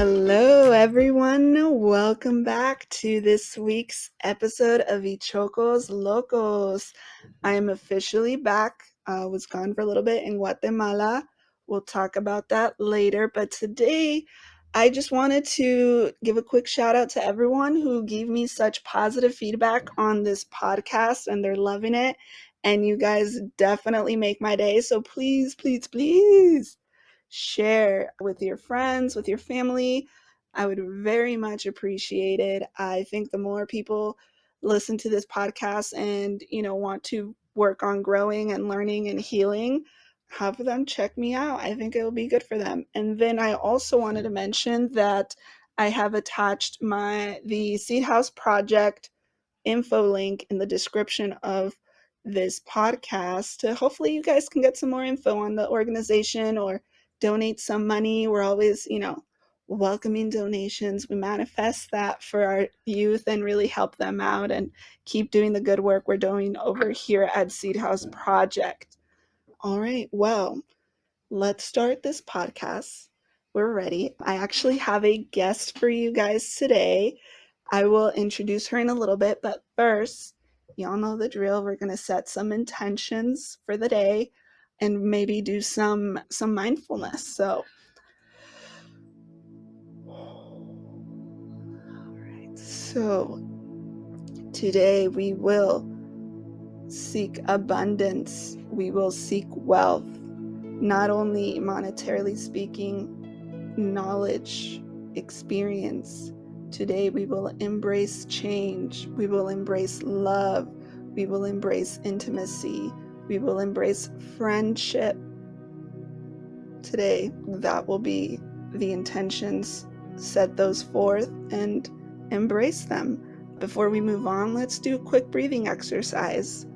Hello, everyone. Welcome back to this week's episode of Ichocos Locos. I am officially back. Was gone for a little bit in Guatemala. We'll talk about that later. But today, I just wanted to give a quick shout out to everyone who gave me such positive feedback on this podcast, and they're loving it. And you guys definitely make my day. So please, please, please share with your friends, with your family. I would very much appreciate it. I think the more people listen to this podcast and, want to work on growing and learning and healing, have them check me out. I think it will be good for them. And then I also wanted to mention that I have attached the SeedHouseProject info link in the description of this podcast to hopefully you guys can get some more info on the organization or donate some money. We're always, welcoming donations. We manifest that for our youth and really help them out and keep doing the good work we're doing over here at SeedHouseProject. All right, well, let's start this podcast. We're ready. I actually have a guest for you guys today. I will introduce her in a little bit, but first, y'all know the drill. We're going to set some intentions for the day and maybe do some mindfulness. So, all right. So, today we will seek abundance. We will seek wealth, not only monetarily speaking, knowledge, experience. Today we will embrace change. We will embrace love. We will embrace intimacy. We will embrace friendship. Today, that will be the intentions. Set those forth and embrace them. Before we move on, let's do a quick breathing exercise.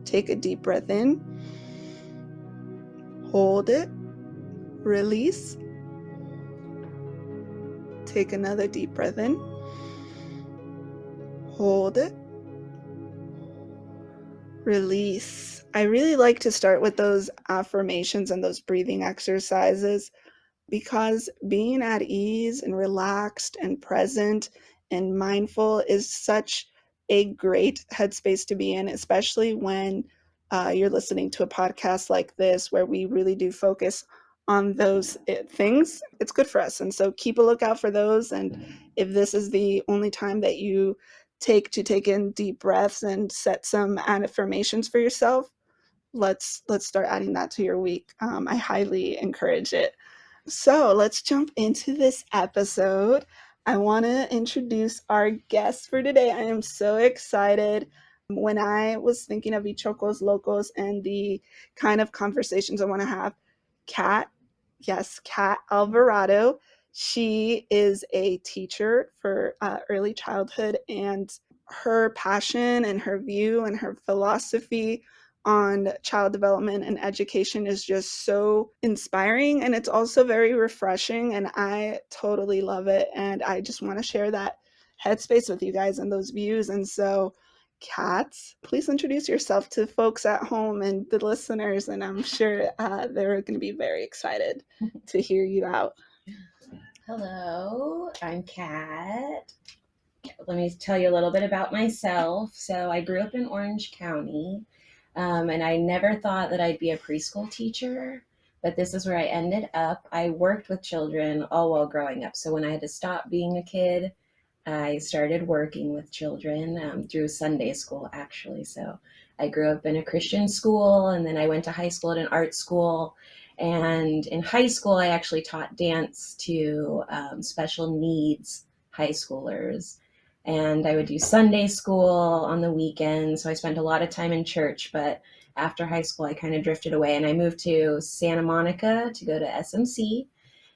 Take a deep breath in. Hold it. Release. Take another deep breath in. Hold it. Release. I really like to start with those affirmations and those breathing exercises because being at ease and relaxed and present and mindful is such a great headspace to be in, especially when you're listening to a podcast like this where we really do focus on those things. It's good for us. And so keep a lookout for those. And if this is the only time that you take in deep breaths and set some affirmations for yourself, let's start adding that to your week. I highly encourage it. So let's jump into this episode. I want to introduce our guest for today. I am so excited. When I was thinking of Ichocos Locos and the kind of conversations I want to have, Kat Alvarado. She is a teacher for early childhood, and her passion and her view and her philosophy on child development and education is just so inspiring, and it's also very refreshing, and I totally love it, and I just want to share that headspace with you guys and those views. And so, Kat, please introduce yourself to folks at home and the listeners, and I'm sure they're going to be very excited to hear you out. Hello, I'm Kat. Let me tell you a little bit about myself. So I grew up in Orange County, and I never thought that I'd be a preschool teacher, but this is where I ended up. I worked with children all while growing up. So when I had to stop being a kid, I started working with children through Sunday school, actually. So I grew up in a Christian school, and then I went to high school at an art school. And in high school, I actually taught dance to special needs high schoolers. And I would do Sunday school on the weekends. So I spent a lot of time in church. But after high school, I kind of drifted away, and I moved to Santa Monica to go to SMC.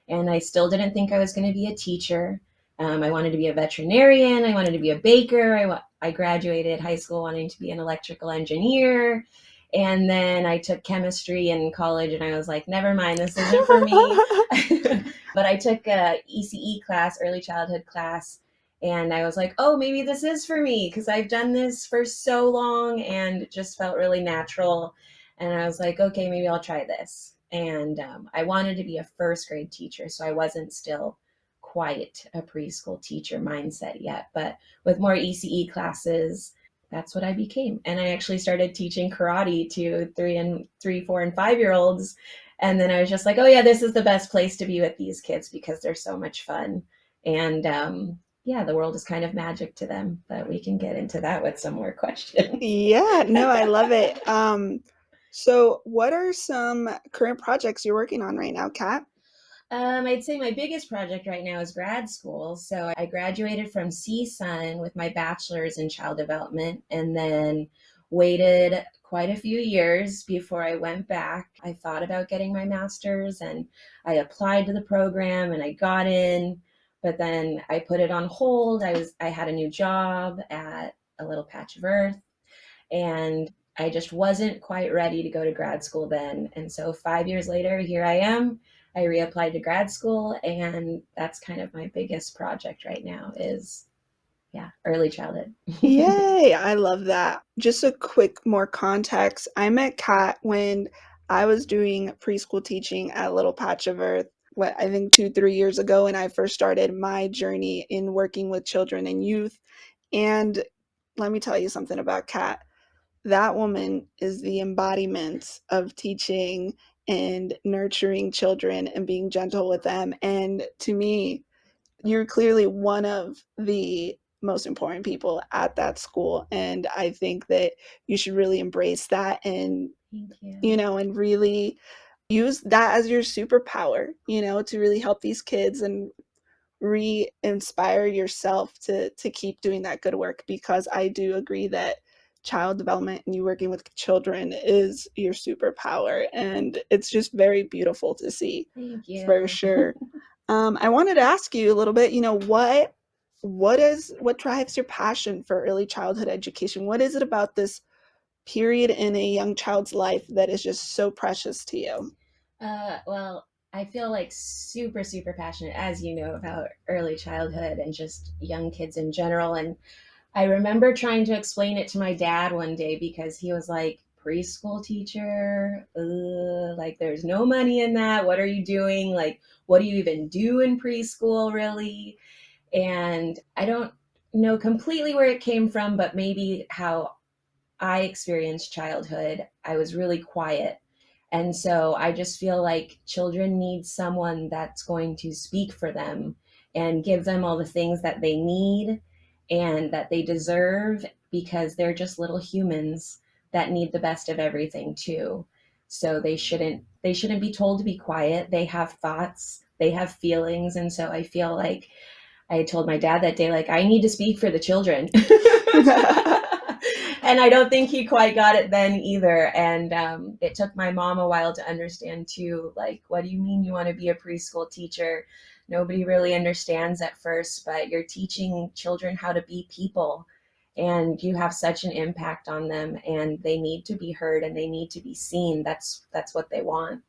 And I still didn't think I was going to be a teacher. I wanted to be a veterinarian. I wanted to be a baker. I graduated high school wanting to be an electrical engineer. And then I took chemistry in college, and I was like, never mind, this isn't for me. But I took a ECE class, early childhood class. And I was like, oh, maybe this is for me, because I've done this for so long and it just felt really natural. And I was like, okay, maybe I'll try this. And I wanted to be a first grade teacher, so I wasn't still quite a preschool teacher mindset yet, but with more ECE classes, that's what I became. And I actually started teaching karate to 3, 4, and 5 year olds. And then I was just like, oh yeah, this is the best place to be with these kids because they're so much fun. And yeah, the world is kind of magic to them, but we can get into that with some more questions. Yeah, no, I love it. So what are some current projects you're working on right now, Kat? I'd say my biggest project right now is grad school. So I graduated from CSUN with my bachelor's in child development and then waited quite a few years before I went back. I thought about getting my master's and I applied to the program and I got in, but then I put it on hold. I had a new job at a little patch of earth and I just wasn't quite ready to go to grad school then. And so 5 years later, here I am. I reapplied to grad school, and that's kind of my biggest project right now is, yeah, early childhood. Yay, I love that. Just a quick more context. I met Kat when I was doing preschool teaching at Little Patch of Earth, what I think 2, 3 years ago, and I first started my journey in working with children and youth. And let me tell you something about Kat. That woman is the embodiment of teaching and nurturing children and being gentle with them. And to me, you're clearly one of the most important people at that school. And I think that you should really embrace that and, Thank you. and really use that as your superpower, to really help these kids and re-inspire yourself to keep doing that good work, because I do agree that child development and you working with children is your superpower, and it's just very beautiful to see. Thank you. For sure. I wanted to ask you a little bit, what drives your passion for early childhood education? What is it about this period in a young child's life that is just so precious to you? Well, I feel like super, super passionate, as you know, about early childhood and just young kids in general. And I remember trying to explain it to my dad one day because he was like, preschool teacher, like there's no money in that. What are you doing? Like, what do you even do in preschool, really? And I don't know completely where it came from, but maybe how I experienced childhood. I was really quiet. And so I just feel like children need someone that's going to speak for them and give them all the things that they need and that they deserve because they're just little humans that need the best of everything too. So they shouldn't be told to be quiet. They have thoughts, they have feelings, and so I feel like I told my dad that day, like, I need to speak for the children. And I don't think he quite got it then either. And it took my mom a while to understand too, like, what do you mean you want to be a preschool teacher? Nobody really understands at first, but you're teaching children how to be people. And you have such an impact on them, and they need to be heard and they need to be seen. That's what they want.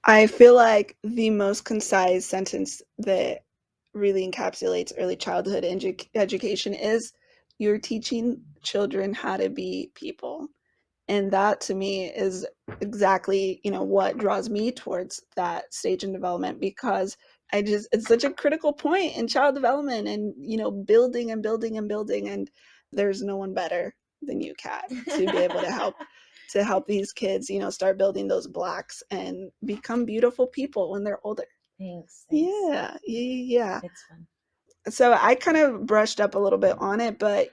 I feel like the most concise sentence that really encapsulates early childhood education is you're teaching children how to be people. And that to me is exactly, what draws me towards that stage in development, because it's such a critical point in child development and, building and building and building. And there's no one better than you, Kat, to be able to help these kids, start building those blocks and become beautiful people when they're older. Thanks. Yeah, yeah. It's fun. So I kind of brushed up a little bit on it, but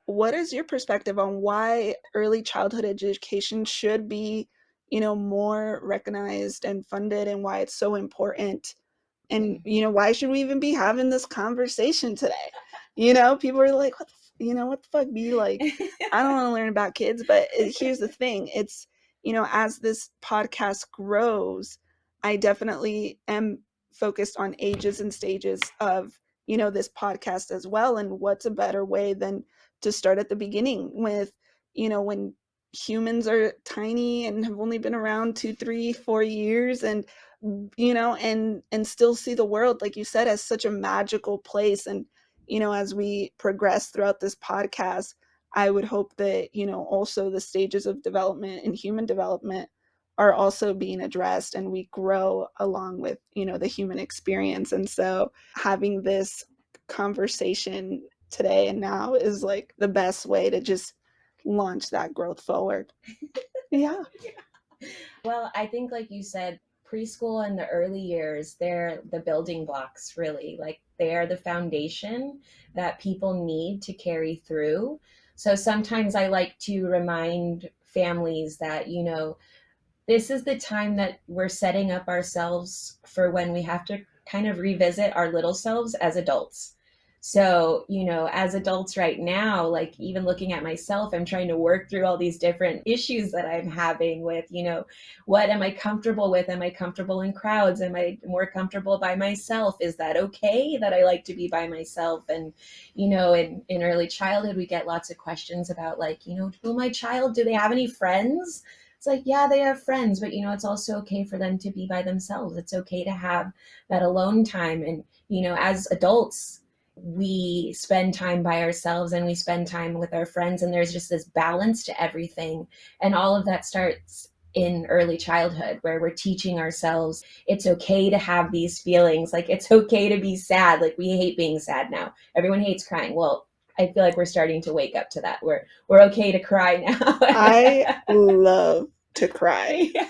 what is your perspective on why early childhood education should be, more recognized and funded, and why it's so important? And why should we even be having this conversation today? People are like, what the fuck be like? I don't want to learn about kids, but here's the thing. It's, as this podcast grows, I definitely am focused on ages and stages of, this podcast as well. And what's a better way than to start at the beginning with, when humans are tiny and have only been around 2, 3, 4 years, and and still see the world, like you said, as such a magical place. And as we progress throughout this podcast, I would hope that also the stages of development and human development are also being addressed, and we grow along with, the human experience. And so having this conversation today and now is like the best way to just launch that growth forward. Yeah. Well, I think, like you said, preschool and the early years, they're the building blocks, really. Like, they're the foundation that people need to carry through. So sometimes I like to remind families that, this is the time that we're setting up ourselves for when we have to kind of revisit our little selves as adults. So, as adults right now, like, even looking at myself, I'm trying to work through all these different issues that I'm having with, what am I comfortable with? Am I comfortable in crowds? Am I more comfortable by myself? Is that okay that I like to be by myself? And, in early childhood, we get lots of questions about, like, who my child, do they have any friends? It's like, yeah, they have friends, but it's also okay for them to be by themselves. It's okay to have that alone time. And, as adults, we spend time by ourselves and we spend time with our friends, and there's just this balance to everything. And all of that starts in early childhood, where we're teaching ourselves it's okay to have these feelings. Like, it's okay to be sad. Like, we hate being sad now. Everyone hates crying. Well, I feel like we're starting to wake up to that. We're okay to cry now. I love to cry. Yeah,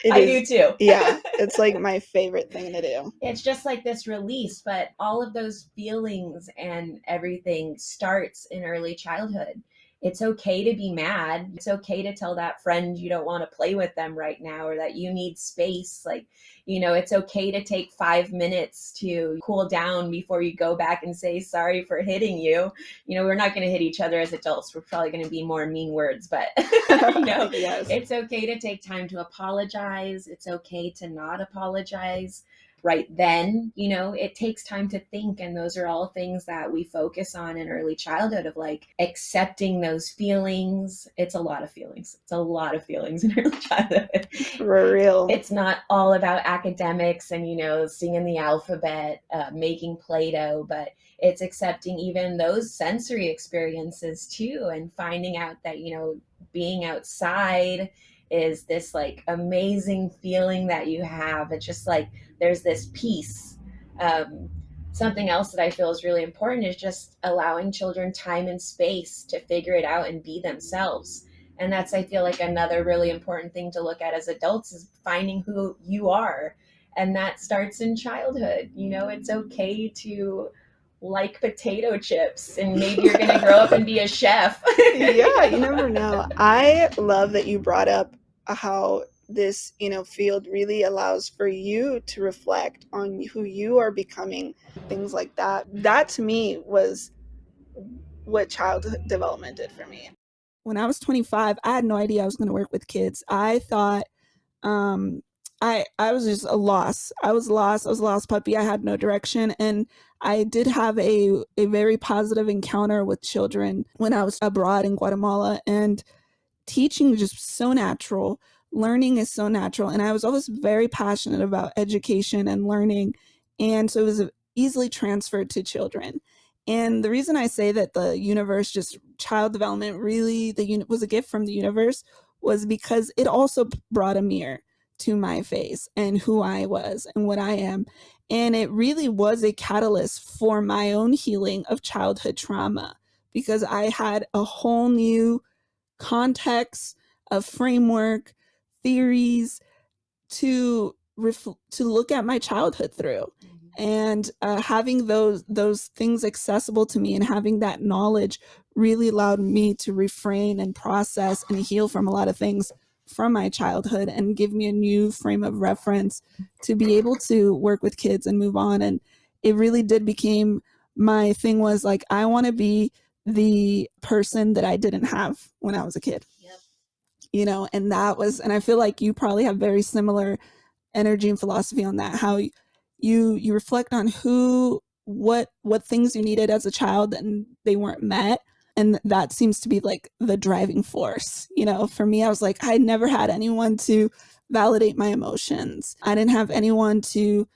It I is, do too. yeah, it's like my favorite thing to do. It's just like this release, but all of those feelings and everything starts in early childhood. It's okay to be mad. It's okay to tell that friend you don't want to play with them right now, or that you need space. Like, it's okay to take 5 minutes to cool down before you go back and say sorry for hitting you. We're not going to hit each other as adults. We're probably going to be more mean words, but Yes. it's okay to take time to apologize. It's okay to not apologize right then. It takes time to think, and those are all things that we focus on in early childhood, of like accepting those feelings. It's a lot of feelings. It's a lot of feelings in early childhood. For real. It's not all about academics and singing the alphabet, making Play-Doh, but it's accepting even those sensory experiences too, and finding out that being outside is this like amazing feeling that you have. It's just like there's this peace. Something else that I feel is really important is just allowing children time and space to figure it out and be themselves. And that's, I feel like, another really important thing to look at as adults, is finding who you are. And that starts in childhood. It's okay to like potato chips, and maybe you're going to grow up and be a chef. Yeah, you never know. I love that you brought up how this, field really allows for you to reflect on who you are becoming, things like that. That to me was what childhood development did for me. When I was 25, I had no idea I was going to work with kids. I thought um I was just a loss. I was lost. I was a lost puppy. I had no direction. And I did have a very positive encounter with children when I was abroad in Guatemala, and teaching is just so natural. Learning is so natural. And I was always very passionate about education and learning. And so it was easily transferred to children. And the reason I say that the universe, just child development, really was a gift from the universe, was because it also brought a mirror to my face and who I was and what I am. And it really was a catalyst for my own healing of childhood trauma, because I had a whole new context, a framework, theories to look at my childhood through. And having those things accessible to me and having that knowledge really allowed me to refrain and process and heal from a lot of things from my childhood, and give me a new frame of reference to be able to work with kids and move on. And it really did became my thing, was like, I want to be the person that I didn't have when I was a kid. Yep. And that was, and I feel like you probably have very similar energy and philosophy on that, how you reflect on what things you needed as a child and they weren't met. And that seems to be like the driving force. For me, I was like, I never had anyone to validate my emotions. I didn't have anyone to,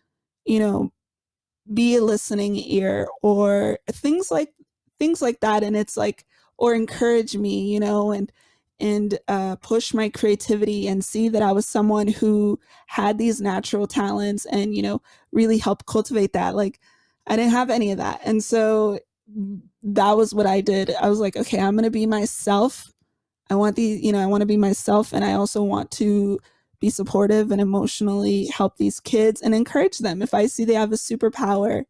be a listening ear, or things like that. And it's like, or encourage me, and and push my creativity and see that I was someone who had these natural talents and, really help cultivate that. Like, I didn't have any of that. And so that was what I did. I was like, okay, I'm going to be myself. I want I want to be myself. And I also want to be supportive and emotionally help these kids and encourage them. If I see they have a superpower,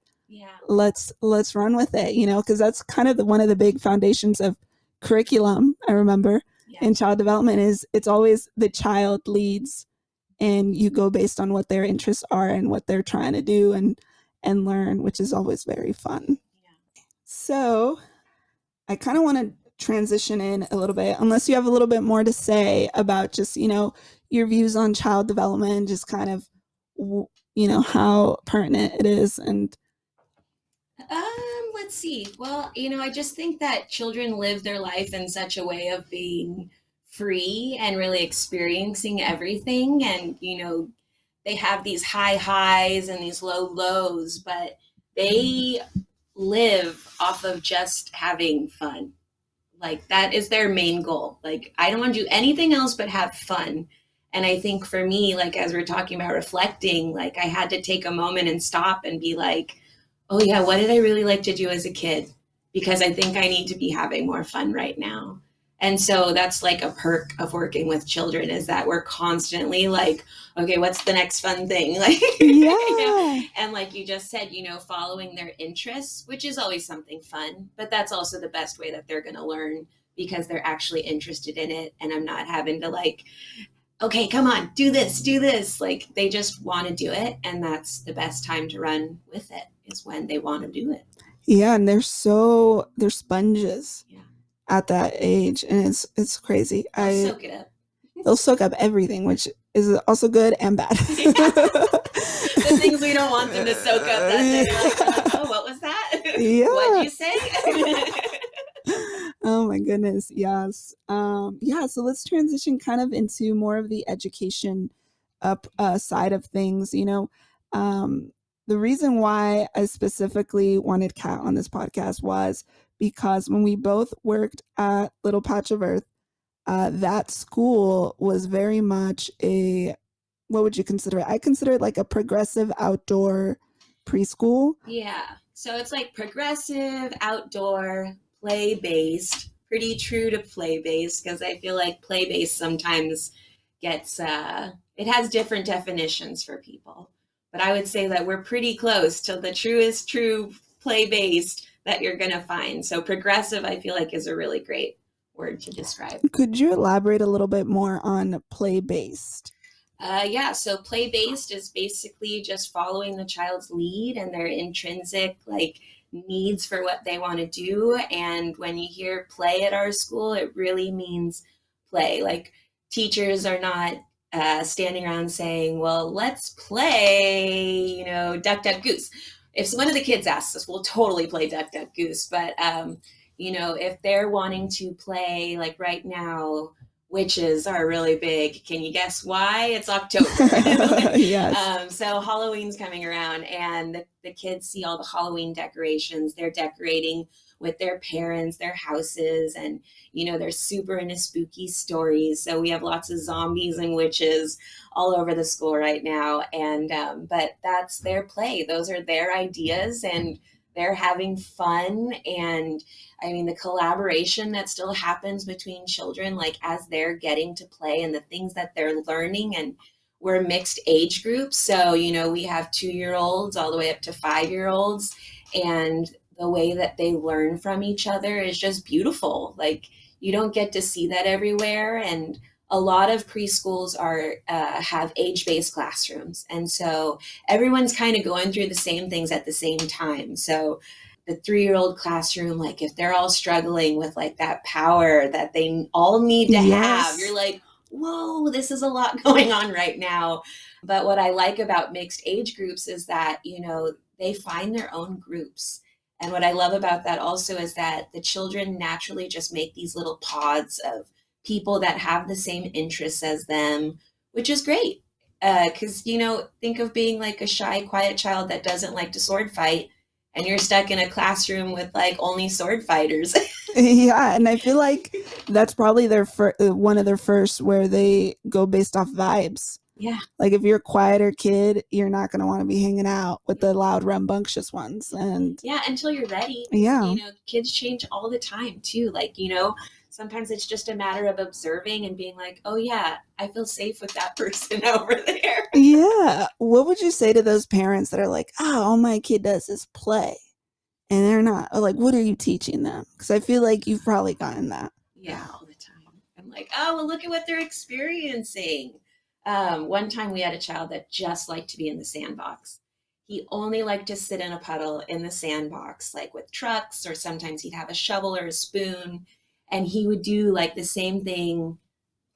let's run with it, because that's kind of one of the big foundations of curriculum. I remember in child development is it's always the child leads, and you go based on what their interests are and what they're trying to do and learn, which is always very fun. So I kind of want to transition in a little bit, unless you have a little bit more to say about just, your views on child development, just kind of, how pertinent it is. And let's see. Well, I just think that children live their life in such a way of being free and really experiencing everything. And, they have these high highs and these low lows, but they live off of just having fun. Like, that is their main goal. Like, I don't want to do anything else but have fun. And I think for me, like, as we're talking about reflecting, like, I had to take a moment and stop and be like, oh yeah, what did I really like to do as a kid? Because I think I need to be having more fun right now. And so that's like a perk of working with children, is that we're constantly like, okay, what's the next fun thing? Like, yeah. And like you just said, following their interests, which is always something fun, but that's also the best way that they're going to learn, because they're actually interested in it. And I'm not having to like, okay, come on, do this. Like, they just want to do it. And that's the best time to run with it, is when they want to do it. Yeah. And they're sponges at that age. And it's crazy. They'll soak it up. They'll soak up everything, which is also good and bad. The things we don't want them to soak up, that they're like, oh, what was that? Yeah. What'd you say? Oh my goodness. Yes. So let's transition kind of into more of the education side of things. The reason why I specifically wanted Kat on this podcast was because when we both worked at Little Patch of Earth, that school was very much what would you consider it? I consider it like a progressive outdoor preschool. Yeah. So it's like progressive, outdoor, play-based, pretty true to play-based, because I feel like play-based sometimes gets, it has different definitions for people. But I would say that we're pretty close to the truest true play-based that you're going to find. So progressive, I feel like, is a really great word to describe. Could you elaborate a little bit more on play-based? So play-based is basically just following the child's lead and their intrinsic like needs for what they want to do. And when you hear play at our school, it really means play. Like, teachers are not standing around saying, well, let's play, duck, duck, goose. If one of the kids asks us, we'll totally play duck, duck, goose. But, if they're wanting to play, like right now, witches are really big. Can you guess why? It's October. Yes. So Halloween's coming around, and the kids see all the Halloween decorations. They're decorating with their parents, their houses, and they're super into spooky stories. So we have lots of zombies and witches all over the school right now. And but that's their play. Those are their ideas, and they're having fun. And I mean, the collaboration that still happens between children, like as they're getting to play, and the things that they're learning. And we're mixed age groups. So, we have 2-year-olds all the way up to 5-year-olds. And the way that they learn from each other is just beautiful. Like, you don't get to see that everywhere. And a lot of preschools have age-based classrooms. And so everyone's kind of going through the same things at the same time. So the 3-year-old classroom, like if they're all struggling with like that power that they all need to have, you're like, whoa, this is a lot going on right now. But what I like about mixed age groups is that, they find their own groups. And what I love about that also is that the children naturally just make these little pods of people that have the same interests as them, which is great. Because, think of being like a shy, quiet child that doesn't like to sword fight. and you're stuck in a classroom with like only sword fighters. Yeah, and I feel like that's probably their one of their first where they go based off vibes. Yeah. Like if you're a quieter kid, you're not going to want to be hanging out with the loud, rambunctious ones. And yeah, until you're ready. Yeah. You know, kids change all the time too. Like, you know, sometimes it's just a matter of observing and being like, oh yeah, I feel safe with that person over there. Yeah. What would you say to those parents that are like, oh, all my kid does is play? And they're not. Like, what are you teaching them? Because I feel like you've probably gotten that. Yeah, all the time. I'm like, oh, well, look at what they're experiencing. One time we had a child that just liked to be in the sandbox. He only liked to sit in a puddle in the sandbox, like with trucks, or sometimes he'd have a shovel or a spoon. And he would do like the same thing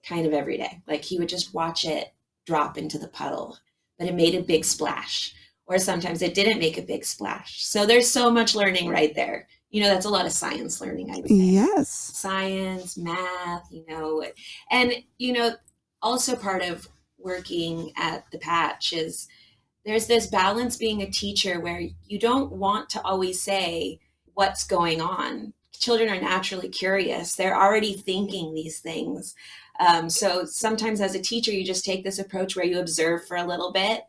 kind of every day. Like he would just watch it drop into the puddle, but it made a big splash. Or sometimes it didn't make a big splash. So there's so much learning right there. You know, that's a lot of science learning, I would say. Yes. Science, math, you know, and, you know, also part of working at the Patch is there's this balance being a teacher where you don't want to always say what's going on. Children are naturally curious. They're already thinking these things. So sometimes as a teacher, you just take this approach where you observe for a little bit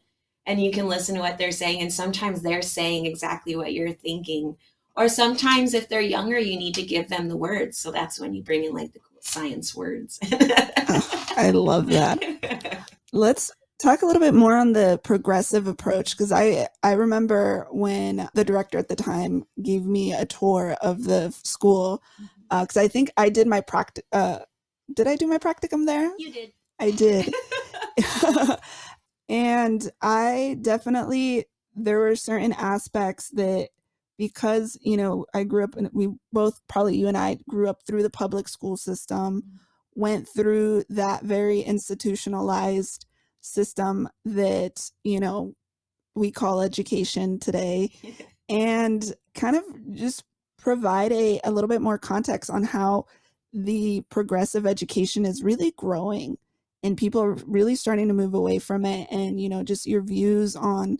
and you can listen to what they're saying. And sometimes they're saying exactly what you're thinking. Or sometimes if they're younger, you need to give them the words. So that's when you bring in like the cool science words. Oh, I love that. Let's talk a little bit more on the progressive approach, because I remember when the director at the time gave me a tour of the school, because I think I did my did I do my practicum there? You did. I did. And I definitely, there were certain aspects that, because, you know, I grew up, and we both, probably you and I, grew up through the public school system, went through that very institutionalized system that, you know, we call education today, and kind of just provide a little bit more context on how the progressive education is really growing and people are really starting to move away from it, and, you know, just your views on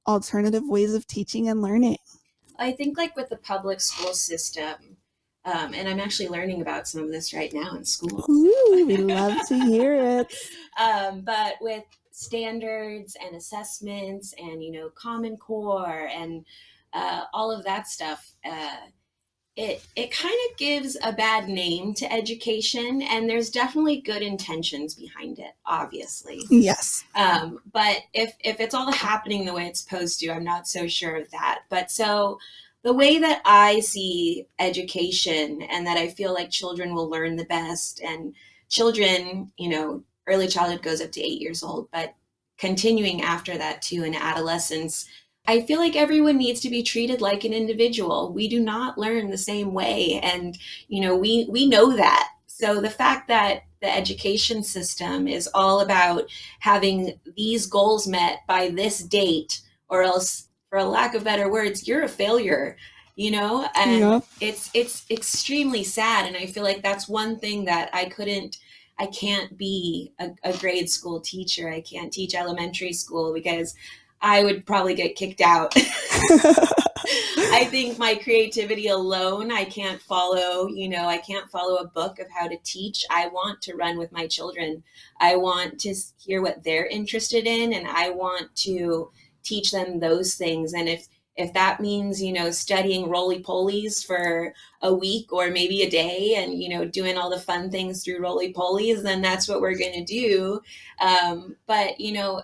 alternative ways of teaching and learning. I think like with the public school system, and I'm actually learning about some of this right now in schools. Ooh, we love to hear it. But with standards and assessments and, you know, Common Core and all of that stuff, it kind of gives a bad name to education, and there's definitely good intentions behind it, obviously. Yes. But if it's all happening the way it's supposed to, I'm not so sure of that. But so the way that I see education and that I feel like children will learn the best, and children, you know, early childhood goes up to 8 years old, but continuing after that too in adolescence, I feel like everyone needs to be treated like an individual. We do not learn the same way. And, you know, we know that. So the fact that the education system is all about having these goals met by this date, or else, for a lack of better words, you're a failure, you know? And Yep. it's extremely sad. And I feel like that's one thing that I can't be a grade school teacher. I can't teach elementary school because I would probably get kicked out. I think my creativity alone, I can't follow a book of how to teach. I want to run with my children. I want to hear what they're interested in, and I want to teach them those things. And if that means, you know, studying roly-polies for a week or maybe a day and, you know, doing all the fun things through roly-polies, then that's what we're going to do. But, you know,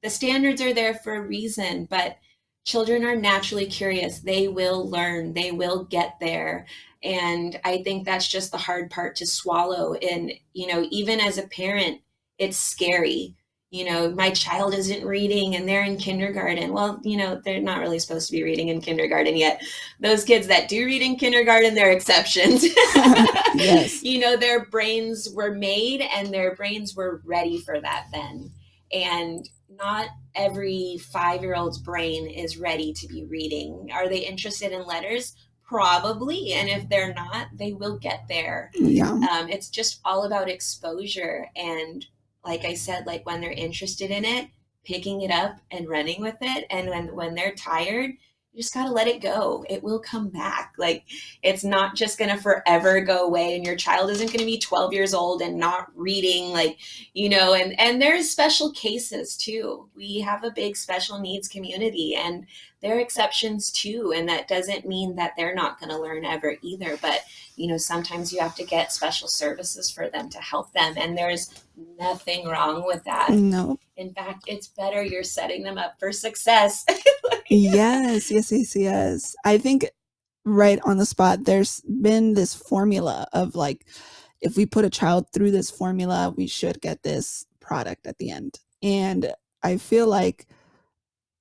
the standards are there for a reason, but children are naturally curious. They will learn, they will get there. And I think that's just the hard part to swallow. And, you know, even as a parent, it's scary. You know, my child isn't reading and they're in kindergarten. Well, you know, they're not really supposed to be reading in kindergarten yet. Those kids that do read in kindergarten, they're exceptions. Yes. You know, their brains were made and their brains were ready for that then. And not every 5-year-old's brain is ready to be reading. Are they interested in letters? Probably. And if they're not, they will get there. Yeah. It's just all about exposure. And like I said, like when they're interested in it, picking it up and running with it. And when they're tired, you just got to let it go. It will come back. Like, it's not just going to forever go away, and your child isn't going to be 12 years old and not reading, like, and there's special cases too. We have a big special needs community, and there are exceptions too. And that doesn't mean that they're not going to learn ever either. But, sometimes you have to get special services for them to help them. And there's nothing wrong with that. No. In fact, it's better. You're setting them up for success. Yes. I think right on the spot, there's been this formula of like, if we put a child through this formula, we should get this product at the end. And I feel like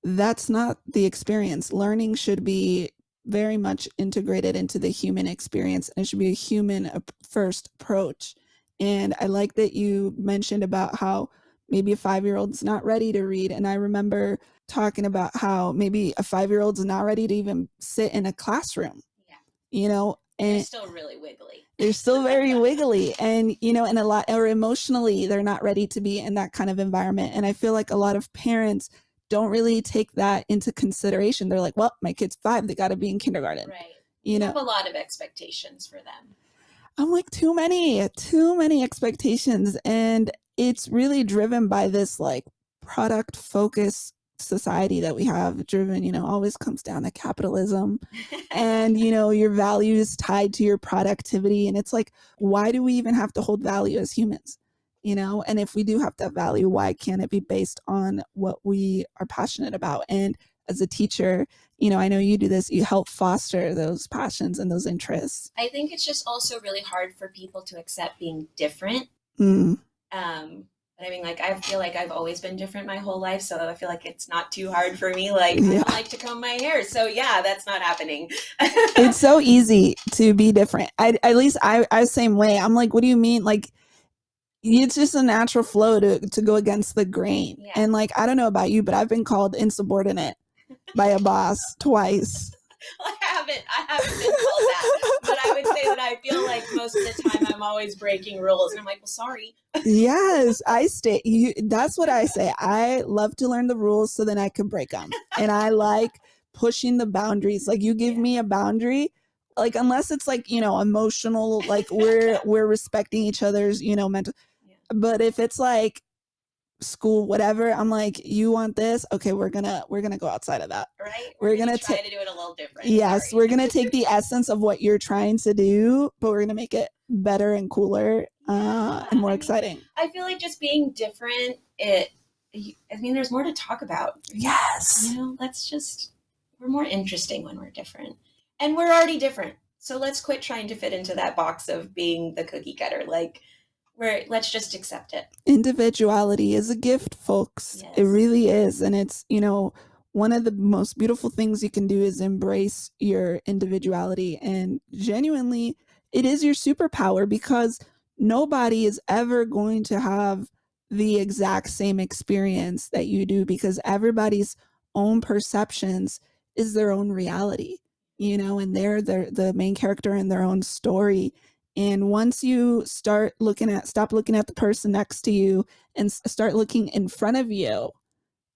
that's not the experience. Learning should be very much integrated into the human experience, and it should be a human first approach. And I like that you mentioned about how maybe a 5-year-old's not ready to read. And I remember talking about how maybe a 5-year-old's not ready to even sit in a classroom. Yeah. And they're still really wiggly. They're still very wiggly, and and a lot, or emotionally, they're not ready to be in that kind of environment. And I feel like a lot of parents don't really take that into consideration. They're like, well, my kid's 5, they got to be in kindergarten. Right. You have a lot of expectations for them. I'm like, too many expectations. And it's really driven by this like product focused society that we have, driven, always comes down to capitalism. And, your value is tied to your productivity. And it's like, why do we even have to hold value as humans? And if we do have that value, why can't it be based on what we are passionate about? And as a teacher, I know you do this, you help foster those passions and those interests. I think it's just also really hard for people to accept being different. But I mean, like, I feel like I've always been different my whole life. So I feel like it's not too hard for me. Like, I don't like to comb my hair. So yeah, that's not happening. It's so easy to be different. At least I same way. I'm like, what do you mean? Like, it's just a natural flow to go against the grain. Yeah. And like, I don't know about you, but I've been called insubordinate by a boss twice. Well, I haven't been told that, but I would say that I feel like most of the time I'm always breaking rules, and I'm like, well, sorry. Yes, that's what I say. I love to learn the rules so then I can break them, and I like pushing the boundaries. Like, you give me a boundary, like, unless it's like, emotional, like we're respecting each other's, mental. Yeah. But if it's like school, whatever, I'm like, you want this? Okay, we're gonna go outside of that. Right. We're gonna try to do it a little different. Yes, we're gonna take the essence of what you're trying to do, but we're gonna make it better and cooler, and more exciting. I feel like just being different, there's more to talk about. Yes. We're more interesting when we're different. And we're already different. So let's quit trying to fit into that box of being the cookie cutter. Like, let's just accept it. Individuality is a gift, folks. Yes. It really is. And it's, one of the most beautiful things you can do is embrace your individuality. And genuinely, it is your superpower, because nobody is ever going to have the exact same experience that you do, because everybody's own perceptions is their own reality, and they're the main character in their own story. And once you stop looking at the person next to you and start looking in front of you,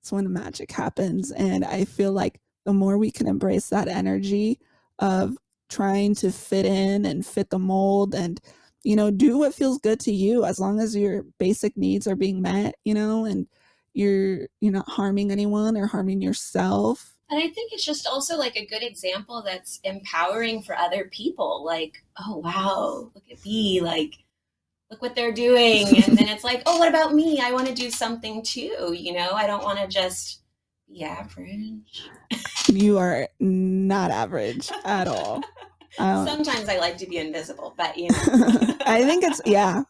it's when the magic happens. And I feel like the more we can embrace that energy of trying to fit in and fit the mold, and, do what feels good to you, as long as your basic needs are being met, and you're not harming anyone or harming yourself. And I think it's just also like a good example that's empowering for other people. Like, oh, wow, look at me. Like, look what they're doing. And then it's like, oh, what about me? I want to do something too. I don't want to just be average. You are not average at all. Sometimes I like to be invisible, but I think it's,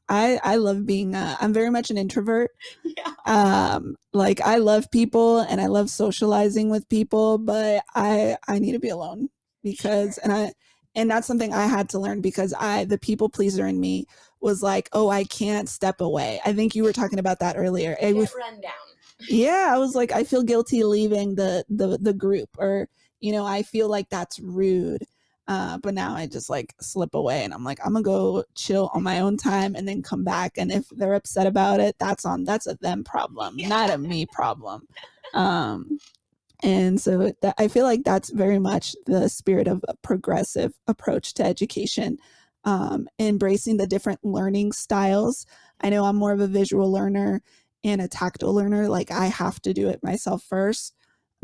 I love being, I'm very much an introvert. Yeah. Like, I love people and I love socializing with people, but I need to be alone, because, sure. And that's something I had to learn, because the people pleaser in me was like, oh, I can't step away. I think you were talking about that earlier. Get run down. Yeah. I was like, I feel guilty leaving the group, or, I feel like that's rude. But now I just like slip away, and I'm like, I'm gonna go chill on my own time and then come back. And if they're upset about it, that's a them problem, not a me problem. And so I feel like that's very much the spirit of a progressive approach to education, embracing the different learning styles. I know I'm more of a visual learner and a tactile learner. Like I have to do it myself first.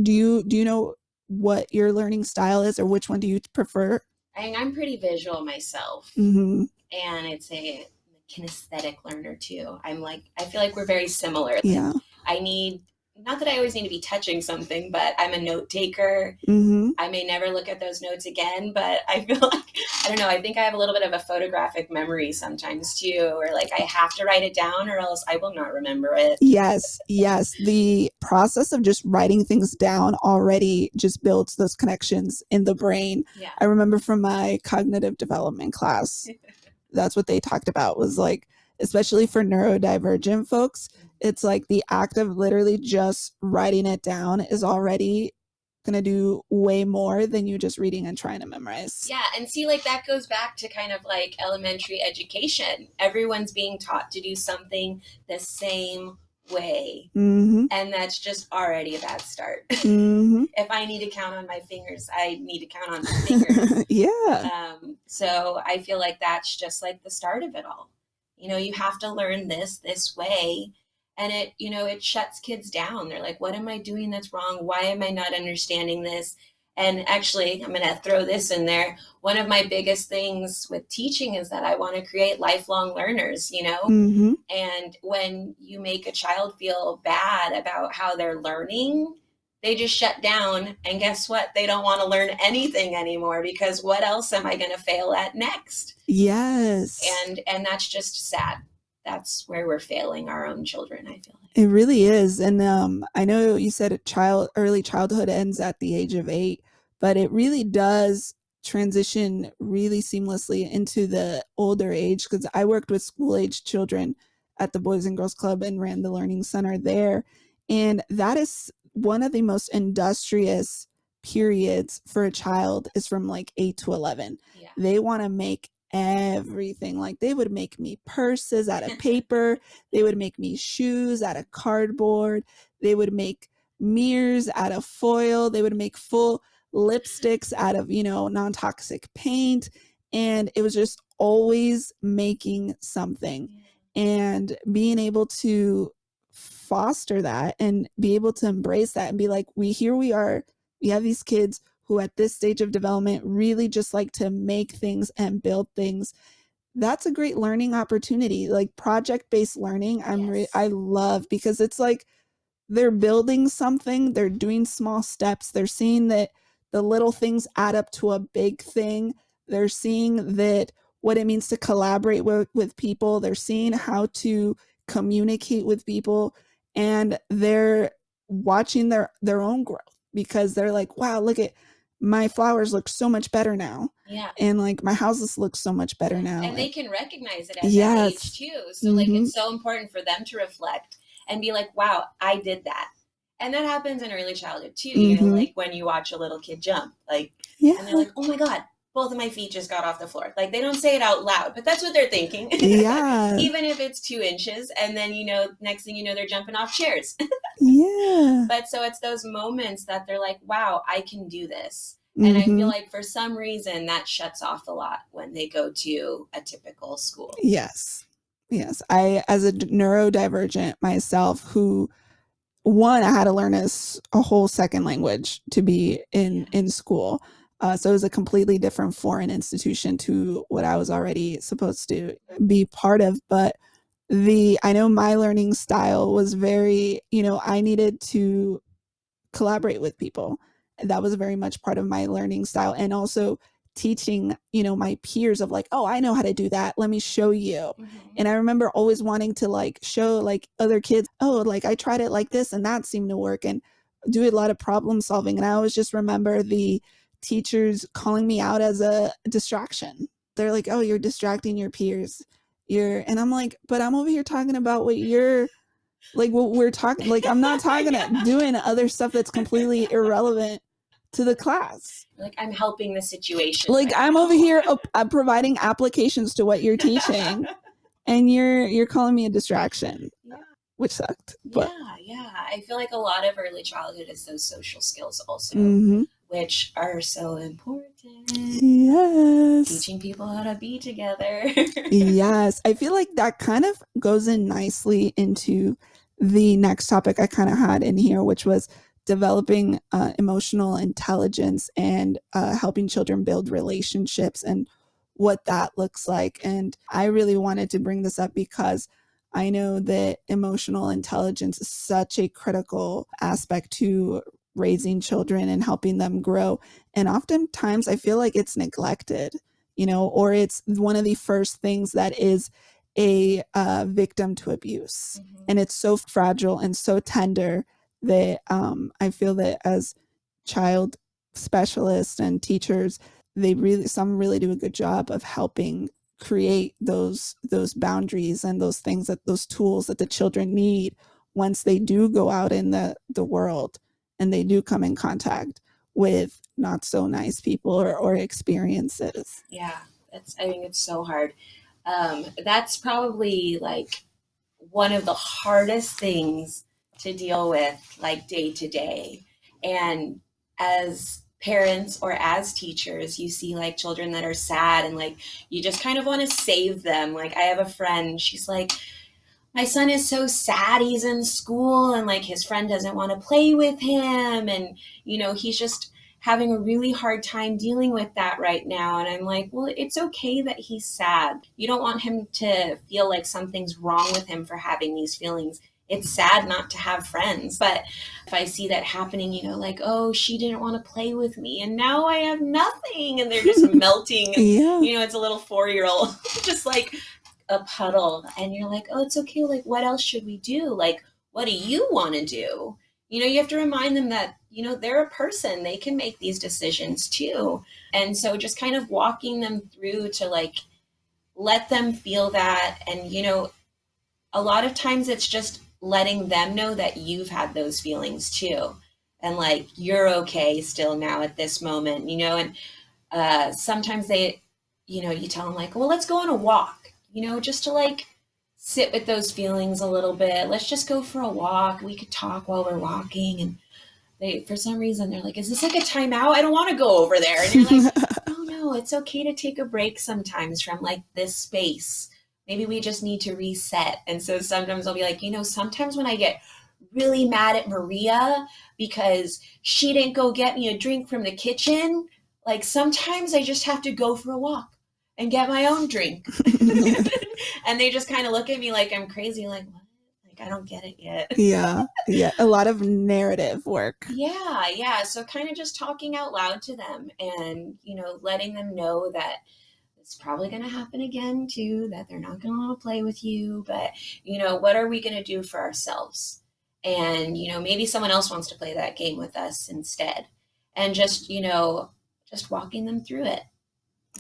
Do you know what your learning style is, or which one do you prefer? I'm pretty visual myself, Mm-hmm. and it's a kinesthetic learner too. I feel like we're very similar. Like, Yeah. I need, not that I always need to be touching something, but I'm a note taker. Mm-hmm. I may never look at those notes again, but I feel like, I don't know, I think I have a little bit of a photographic memory sometimes too, or like I have to write it down or else I will not remember it. Yes. The process of just writing things down already just builds those connections in the brain. Yeah. I remember from my cognitive development class, that's what they talked about, was like, especially for neurodivergent folks, it's like the act of literally just writing it down is already going to do way more than you just reading and trying to memorize. Yeah, and see, like that goes back to kind of like elementary education. Everyone's being taught to do something the same way. Mm-hmm. And that's just already a bad start. Mm-hmm. If I need to count on my fingers, I need to count on my fingers. Yeah. So I feel like that's just like the start of it all. You know, you have to learn this way. And it, you know, it shuts kids down. They're like, what am I doing that's wrong? Why am I not understanding this? And actually, I'm going to throw this in there. One of my biggest things with teaching is that I want to create lifelong learners, you know? Mm-hmm. And when you make a child feel bad about how they're learning, they just shut down. And guess what? They don't want to learn anything anymore, because what else am I going to fail at next? Yes. And that's just sad. That's where we're failing our own children, I feel like. It really is. And I know you said early childhood ends at the age of 8, but it really does transition really seamlessly into the older age, because I worked with school-age children at the Boys and Girls Club and ran the Learning Center there. And that is one of the most industrious periods for a child, is from like 8 to 11. Yeah. They want to make everything. Like they would make me purses out of paper. They would make me shoes out of cardboard. They would make mirrors out of foil. They would make full lipsticks out of, non-toxic paint. And it was just always making something. And being able to foster that and be able to embrace that and be like, we are, we have these kids who at this stage of development really just like to make things and build things. That's a great learning opportunity. Like project-based learning, I love, because it's like they're building something, they're doing small steps, they're seeing that the little things add up to a big thing. They're seeing that what it means to collaborate with people. They're seeing how to communicate with people, and they're watching their own growth, because they're like, wow, look at my flowers look so much better now. Yeah. And like my houses look so much better now. And they can recognize it at that age too. So like it's so important for them to reflect and be like, wow, I did that. And that happens in early childhood too, you know, like when you watch a little kid jump, like, and they're like, oh my God, both of my feet just got off the floor. Like they don't say it out loud, but that's what they're thinking. Yeah. Even if it's 2 inches, and then, next thing you know, they're jumping off chairs. Yeah. But so it's those moments that they're like, wow, I can do this. And I feel like for some reason that shuts off a lot when they go to a typical school. Yes. I, as a neurodivergent myself, who I had to learn a whole second language to be in school. So it was a completely different foreign institution to what I was already supposed to be part of. But I know my learning style was very, I needed to collaborate with people. That was very much part of my learning style. And also teaching, my peers of like, oh, I know how to do that. Let me show you. And I remember always wanting to like show like other kids, oh, like I tried it like this and that seemed to work, and do a lot of problem solving. And I always just remember the teachers calling me out as a distraction. They're like, oh, you're distracting your peers. And I'm like, but I'm over here talking about what you're like, what we're talking, like, I'm not talking doing other stuff that's completely irrelevant to the class. Like I'm helping the situation. Like I'm over here providing applications to what you're teaching, and you're calling me a distraction. which sucked. But Yeah. I feel like a lot of early childhood is those social skills also, mhm. which are so important. Yes. Teaching people how to be together. Yes. I feel like that kind of goes in nicely into the next topic I kind of had in here, which was developing emotional intelligence and helping children build relationships and what that looks like. And I really wanted to bring this up because I know that emotional intelligence is such a critical aspect to raising children and helping them grow. And oftentimes I feel like it's neglected, or it's one of the first things that is a victim to abuse. Mhm. And it's so fragile and so tender that I feel that as child specialists and teachers, some really do a good job of helping create those boundaries and those things, that those tools that the children need once they do go out in the world and they do come in contact with not so nice people or experiences. Yeah, I think it's so hard. That's probably like one of the hardest things to deal with, like day to day. And as parents or as teachers, you see like children that are sad and like you just kind of want to save them. Like I have a friend, she's like, my son is so sad, he's in school and like his friend doesn't want to play with him, and he's just having a really hard time dealing with that right now. And I'm like, well, it's okay that he's sad. You don't want him to feel like something's wrong with him for having these feelings. It's sad not to have friends. But if I see that happening, like, oh, she didn't want to play with me and now I have nothing, and they're just melting. Yeah. It's a little 4-year-old just like a puddle, and you're like, oh, it's okay. Like, what else should we do? Like, what do you want to do? You have to remind them that, they're a person. They can make these decisions too. And so just kind of walking them through to like, let them feel that. And, a lot of times it's just letting them know that you've had those feelings too. And like, you're okay still now at this moment, and sometimes they, you tell them like, well, let's go on a walk, just to like sit with those feelings a little bit. Let's just go for a walk. We could talk while we're walking. And they, for some reason, they're like, is this like a timeout? I don't want to go over there. And you're like, no, it's okay to take a break sometimes from like this space. Maybe we just need to reset. And so sometimes I'll be like, sometimes when I get really mad at Maria because she didn't go get me a drink from the kitchen, like sometimes I just have to go for a walk and get my own drink. And they just kind of look at me like I'm crazy, like, what? Like, I don't get it yet. Yeah. A lot of narrative work. Yeah. So kind of just talking out loud to them and, letting them know that it's probably going to happen again too, that they're not going to want to play with you. But, what are we going to do for ourselves? And, maybe someone else wants to play that game with us instead. And just, just walking them through it.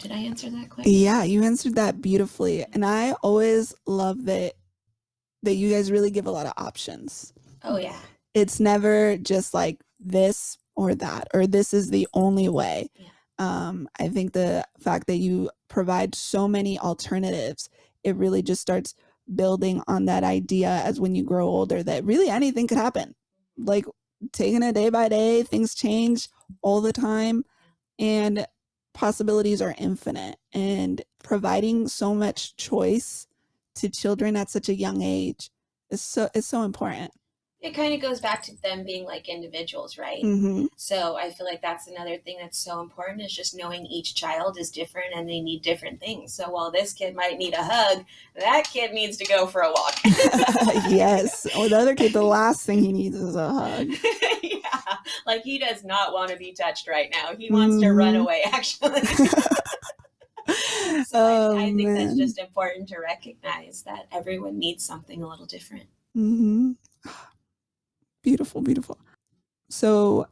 Did I answer that question? Yeah, you answered that beautifully. And I always love that you guys really give a lot of options. Oh, yeah. It's never just like this or that, or this is the only way. Yeah. I think the fact that you provide so many alternatives, it really just starts building on that idea as when you grow older that really anything could happen. Like taking it day by day, things change all the time. And possibilities are infinite, and providing so much choice to children at such a young age is so important. It kind of goes back to them being like individuals, right? Mm-hmm. So I feel like that's another thing that's so important, is just knowing each child is different and they need different things. So while this kid might need a hug, that kid needs to go for a walk. Yes. Or the other kid, the last thing he needs is a hug. Yeah. Like he does not want to be touched right now. He wants to run away, actually. So I think that's just important to recognize that everyone needs something a little different. Mm-hmm. Beautiful. So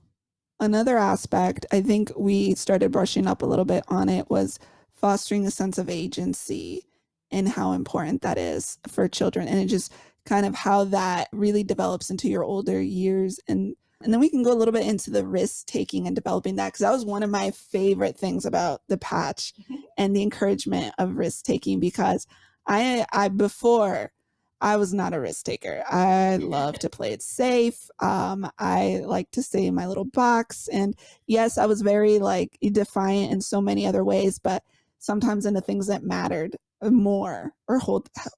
another aspect, I think we started brushing up a little bit on it, was fostering a sense of agency and how important that is for children. And it just kind of how that really develops into your older years. And then we can go a little bit into the risk taking and developing that, because that was one of my favorite things about the patch and the encouragement of risk taking, because I before I was not a risk taker. I love to play it safe. I like to stay in my little box. And yes, I was very like defiant in so many other ways, but sometimes in the things that mattered more or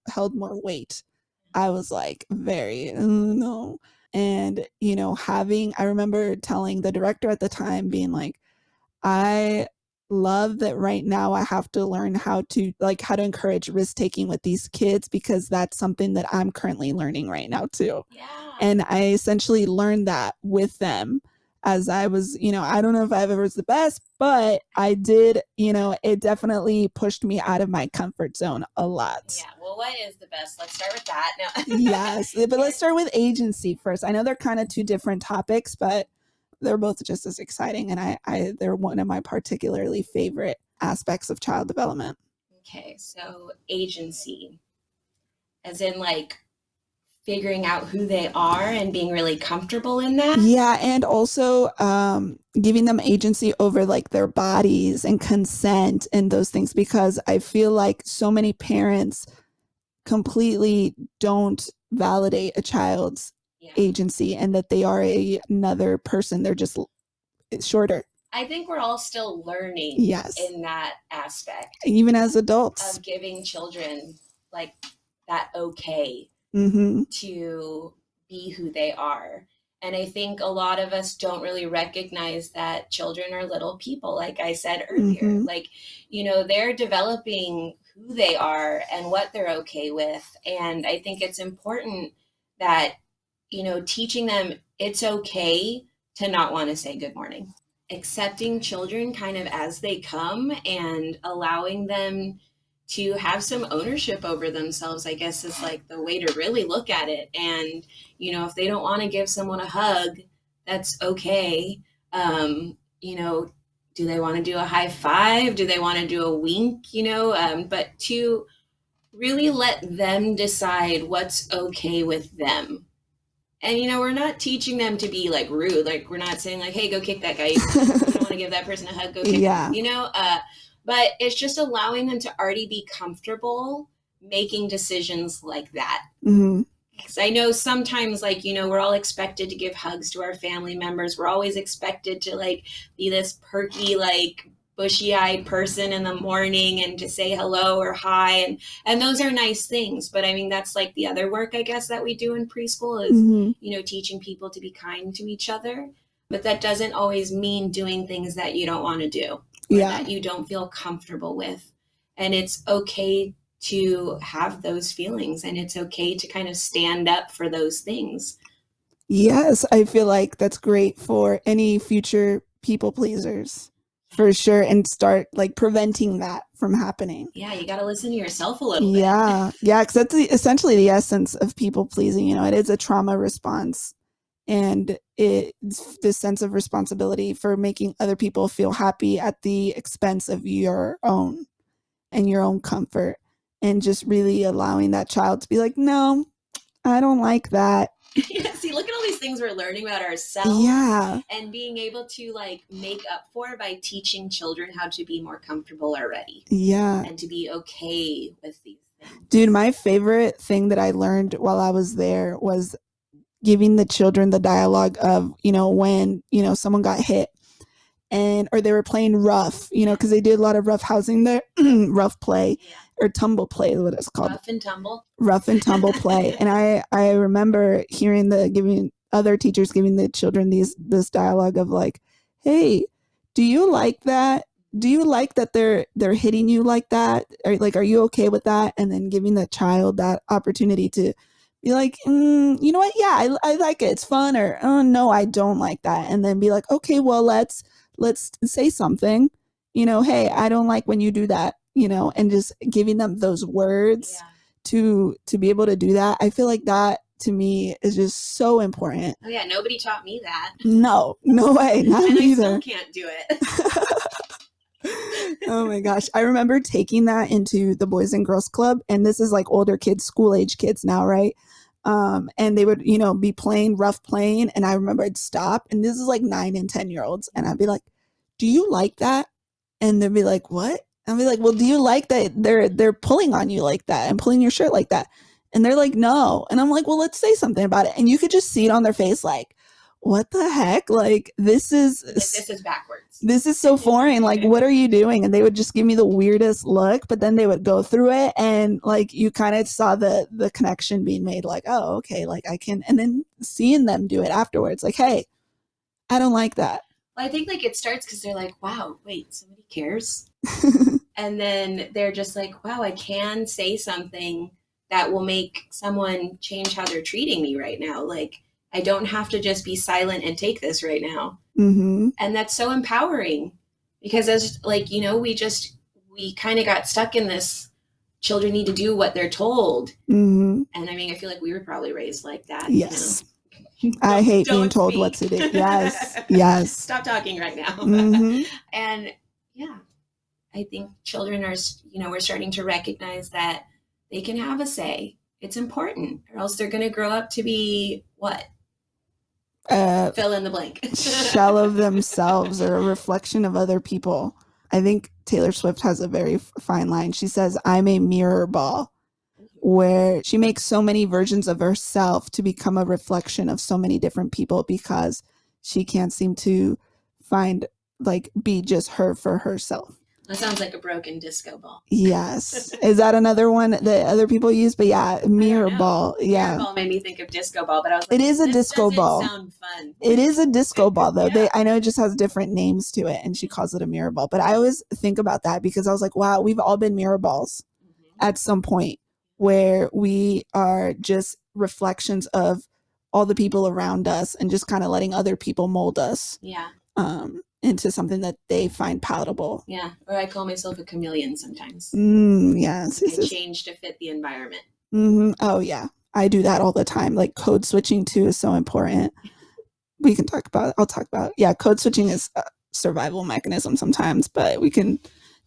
held more weight, I was like very, no. And, I remember telling the director at the time, being like, I love that right now I have to learn how to encourage risk taking with these kids, because that's something that I'm currently learning right now too. Yeah. And I essentially learned that with them as I was, I don't know if I ever was the best, but I did, it definitely pushed me out of my comfort zone a lot. Yeah. Well, what is the best? Let's start with that. No. Yes. But let's start with agency first. I know they're kind of two different topics, but they're both just as exciting, and they're one of my particularly favorite aspects of child development. Okay, so agency, as in like figuring out who they are and being really comfortable in that. Yeah, and also giving them agency over like their bodies and consent and those things, because I feel like so many parents completely don't validate a child's agency and that they are another person. They're just shorter. I think we're all still learning in that aspect. Even as adults. Of giving children like that okay to be who they are. And I think a lot of us don't really recognize that children are little people, like I said earlier. Like, they're developing who they are and what they're okay with. And I think it's important that, teaching them it's okay to not want to say good morning. Accepting children kind of as they come and allowing them to have some ownership over themselves, I guess, is like the way to really look at it. And, if they don't want to give someone a hug, that's okay. Do they want to do a high five? Do they want to do a wink? But to really let them decide what's okay with them. And, we're not teaching them to be like rude. Like, we're not saying like, hey, go kick that guy. You don't want to give that person a hug, go kick them, but it's just allowing them to already be comfortable making decisions like that. Because I know sometimes, like, we're all expected to give hugs to our family members. We're always expected to like be this perky, like bushy-eyed person in the morning and to say hello or hi. And those are nice things. But I mean, that's like the other work, I guess, that we do in preschool is, teaching people to be kind to each other. But that doesn't always mean doing things that you don't want to do. That you don't feel comfortable with. And it's okay to have those feelings, and it's okay to kind of stand up for those things. Yes, I feel like that's great for any future people pleasers, for sure, and start like preventing that from happening. Yeah, you got to listen to yourself a little bit. Yeah, because that's essentially the essence of people pleasing. It is a trauma response. And it's this sense of responsibility for making other people feel happy at the expense of your own and your own comfort, and just really allowing that child to be like, no, I don't like that. Yeah, see, look at all these things we're learning about ourselves. Yeah. And being able to like make up for by teaching children how to be more comfortable already. Yeah. And to be okay with these things. Dude, my favorite thing that I learned while I was there was giving the children the dialogue of, when, someone got hit or they were playing rough, because they did a lot of rough housing there, rough play or tumble play is what it's called. Rough and tumble play. And I remember hearing giving other teachers giving the children this dialogue of like, hey, do you like that? Do you like that they're hitting you like that? Or like, are you okay with that? And then giving the child that opportunity to be like, you know what? Yeah, I like it. It's fun. Or, oh, no, I don't like that. And then be like, okay, well, let's say something, hey, I don't like when you do that, and just giving them those words to be able to do that. I feel like that to me is just so important. Oh yeah. Nobody taught me that. No way. Not and me either. I still can't do it. Oh my gosh. I remember taking that into the Boys and Girls Club, and this is like older kids, school age kids now, right? And they would, be playing rough playing. And I remember I'd stop, and this is like 9 and 10-year-olds. And I'd be like, do you like that? And they'd be like, what? And I'd be like, well, do you like that they're pulling on you like that and pulling your shirt like that? And they're like, no. And I'm like, well, let's say something about it. And you could just see it on their face, like, what the heck? Like, this is backwards. This is so foreign. Like, what are you doing? And they would just give me the weirdest look, but then they would go through it, and like you kind of saw the connection being made, like, oh, okay, like I can, and then seeing them do it afterwards, like, hey, I don't like that. Well, I think like it starts because they're like, wow, wait, somebody cares. And then they're just like, wow, I can say something that will make someone change how they're treating me right now. Like, I don't have to just be silent and take this right now. Mm-hmm. And that's so empowering, because as like, you know, we kind of got stuck in this, children need to do what they're told. Mm-hmm. And I mean, I feel like we were probably raised like that. Yes. You know? I hate being told what to do. Yes. Yes. Stop talking right now. Mm-hmm. And yeah, I think children are, you know, we're starting to recognize that they can have a say. It's important, or else they're going to grow up to be what? Fill in the blank. Shell of themselves, or a reflection of other people. I think Taylor Swift has a very fine line. She says, I'm a mirror ball, where she makes so many versions of herself to become a reflection of so many different people, because she can't seem to find, like, be just her for herself. That sounds like a broken disco ball. Yes. Is that another one that other people use? But yeah, mirror ball. Yeah. Mirror ball made me think of disco ball, but I was like, it is a disco ball. Sound fun. It is a disco ball, though. Yeah. I know it just has different names to it, and she calls it a mirror ball. But I always think about that, because I was like, wow, we've all been mirror balls at some point, where we are just reflections of all the people around us, and just kind of letting other people mold us. Yeah. Into something that they find palatable. Yeah. Or I call myself a chameleon sometimes. Yes. I change to fit the environment. Mm-hmm. Oh, yeah. I do that all the time. Like, code switching, too, is so important. I'll talk about, code switching is a survival mechanism sometimes, but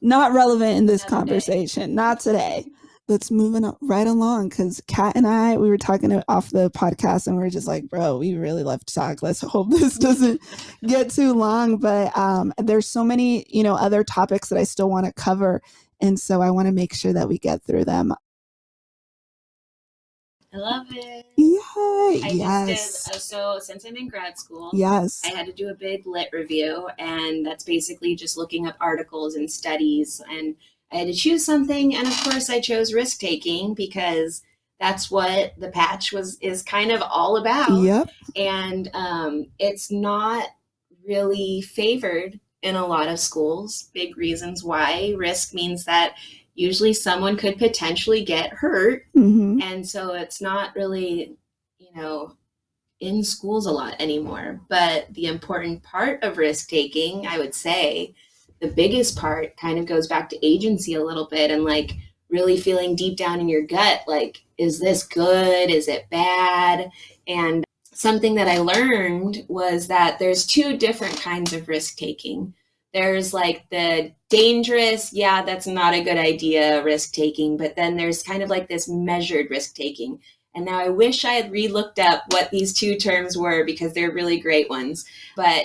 not relevant in this conversation. Not today. Let's move right along, because Kat and I, we were talking off the podcast, and we were just like, bro, we really love to talk. Let's hope this doesn't get too long. But there's so many, other topics that I still want to cover. And so I want to make sure that we get through them. I love it. Yes. So since I'm in grad school, yes, I had to do a big lit review, and that's basically just looking up articles and studies, and I had to choose something. And of course I chose risk taking, because that's what the patch is kind of all about. Yep. And it's not really favored in a lot of schools. Big reasons why. Risk means that usually someone could potentially get hurt. Mm-hmm. And so it's not really, in schools a lot anymore. But the important part of risk taking, I would say, the biggest part kind of goes back to agency a little bit, and like really feeling deep down in your gut, like, is this good? Is it bad? And something that I learned was that there's two different kinds of risk taking. There's like the dangerous, that's not a good idea, risk taking, but then there's kind of like this measured risk taking. And now I wish I had re-looked up what these two terms were, because they're really great ones. But,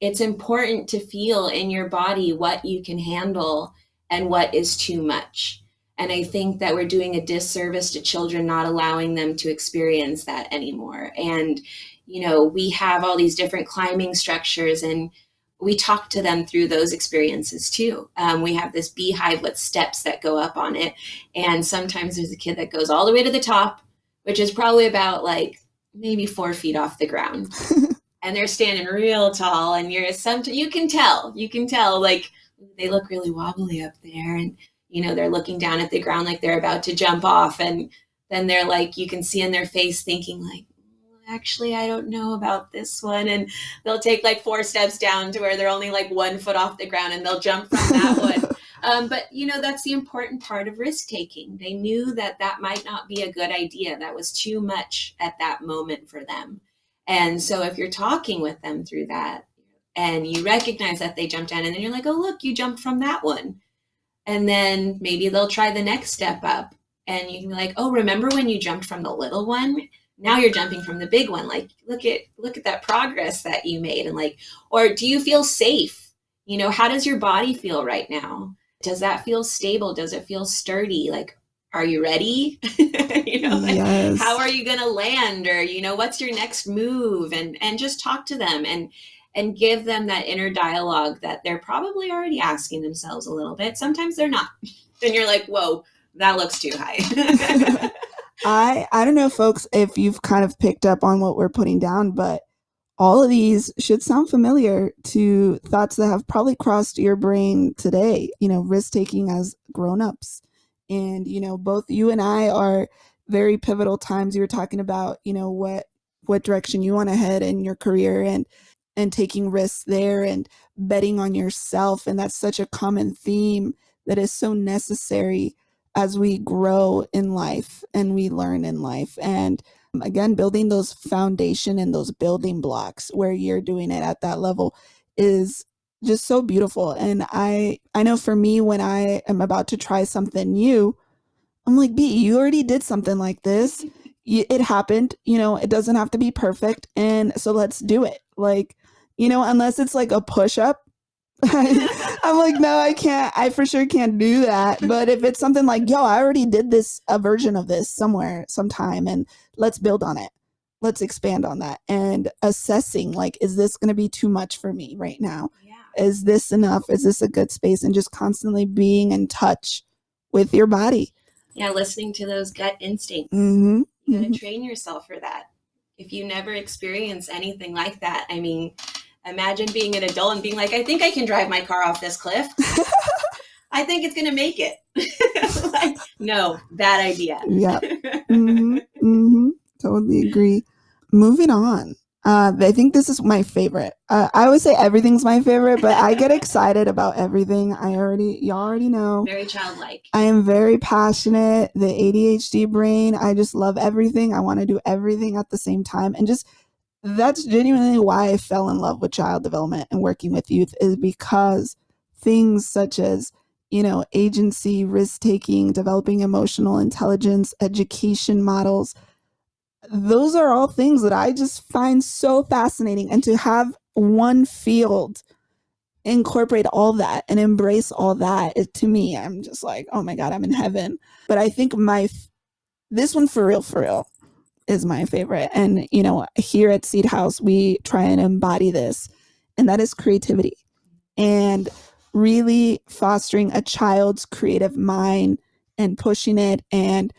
it's important to feel in your body what you can handle and what is too much. And I think that we're doing a disservice to children, not allowing them to experience that anymore. And, we have all these different climbing structures, and we talk to them through those experiences too. We have this beehive with steps that go up on it. And sometimes there's a kid that goes all the way to the top, which is probably about like maybe 4 feet off the ground. And they're standing real tall, and you can tell, like, they look really wobbly up there, and, they're looking down at the ground like they're about to jump off. And then they're like, you can see in their face thinking like, actually, I don't know about this one. And they'll take like 4 steps down to where they're only like 1 foot off the ground, and they'll jump from that one. But, that's the important part of risk taking. They knew that might not be a good idea. That was too much at that moment for them. And so if you're talking with them through that, and you recognize that they jumped down, and then you're like, oh, look, you jumped from that one. And then maybe they'll try the next step up, and you can be like, oh, remember when you jumped from the little one? Now you're jumping from the big one. Like, look at that progress that you made. And like, or do you feel safe? How does your body feel right now? Does that feel stable? Does it feel sturdy? Like, are you ready? Yes. How are you going to land? Or, what's your next move? And just talk to them and give them that inner dialogue that they're probably already asking themselves a little bit. Sometimes they're not. Then you're like, whoa, that looks too high. I don't know, folks, if you've kind of picked up on what we're putting down, but all of these should sound familiar to thoughts that have probably crossed your brain today, risk taking as grown-ups. And, both you and I are very pivotal times. You were talking about, what direction you want to head in your career and taking risks there and betting on yourself. And that's such a common theme that is so necessary as we grow in life and we learn in life. And again, building those foundation and those building blocks where you're doing it at that level is just so beautiful. And I know for me, when I am about to try something new, I'm like, B, you already did something like this. It happened, it doesn't have to be perfect. And so let's do it. Like, unless it's like a push up, I'm like, no, I can't. I for sure can't do that. But if it's something like, yo, I already did a version of this somewhere, sometime, and let's build on it. Let's expand on that. And assessing, like, is this going to be too much for me right now? Yeah. Is this enough? Is this a good space? And just constantly being in touch with your body. Yeah, listening to those gut instincts. Mm-hmm. You got to train yourself for that. If you never experience anything like that, I mean, imagine being an adult and being like, I think I can drive my car off this cliff. I think it's going to make it. Like, no, bad idea. Yeah. Mm-hmm. Mm-hmm. Totally agree. Moving on. I think this is my favorite. I always say everything's my favorite, but I get excited about everything. Y'all already know. Very childlike. I am very passionate. The ADHD brain. I just love everything. I want to do everything at the same time. And just that's genuinely why I fell in love with child development and working with youth, is because things such as, agency, risk-taking, developing emotional intelligence, education models, those are all things that I just find so fascinating. And to have one field incorporate all that and embrace all that, to me, I'm just like, oh my God, I'm in heaven. But I think this one for real, is my favorite. And, here at Seed House, we try and embody this, and that is creativity and really fostering a child's creative mind and pushing it and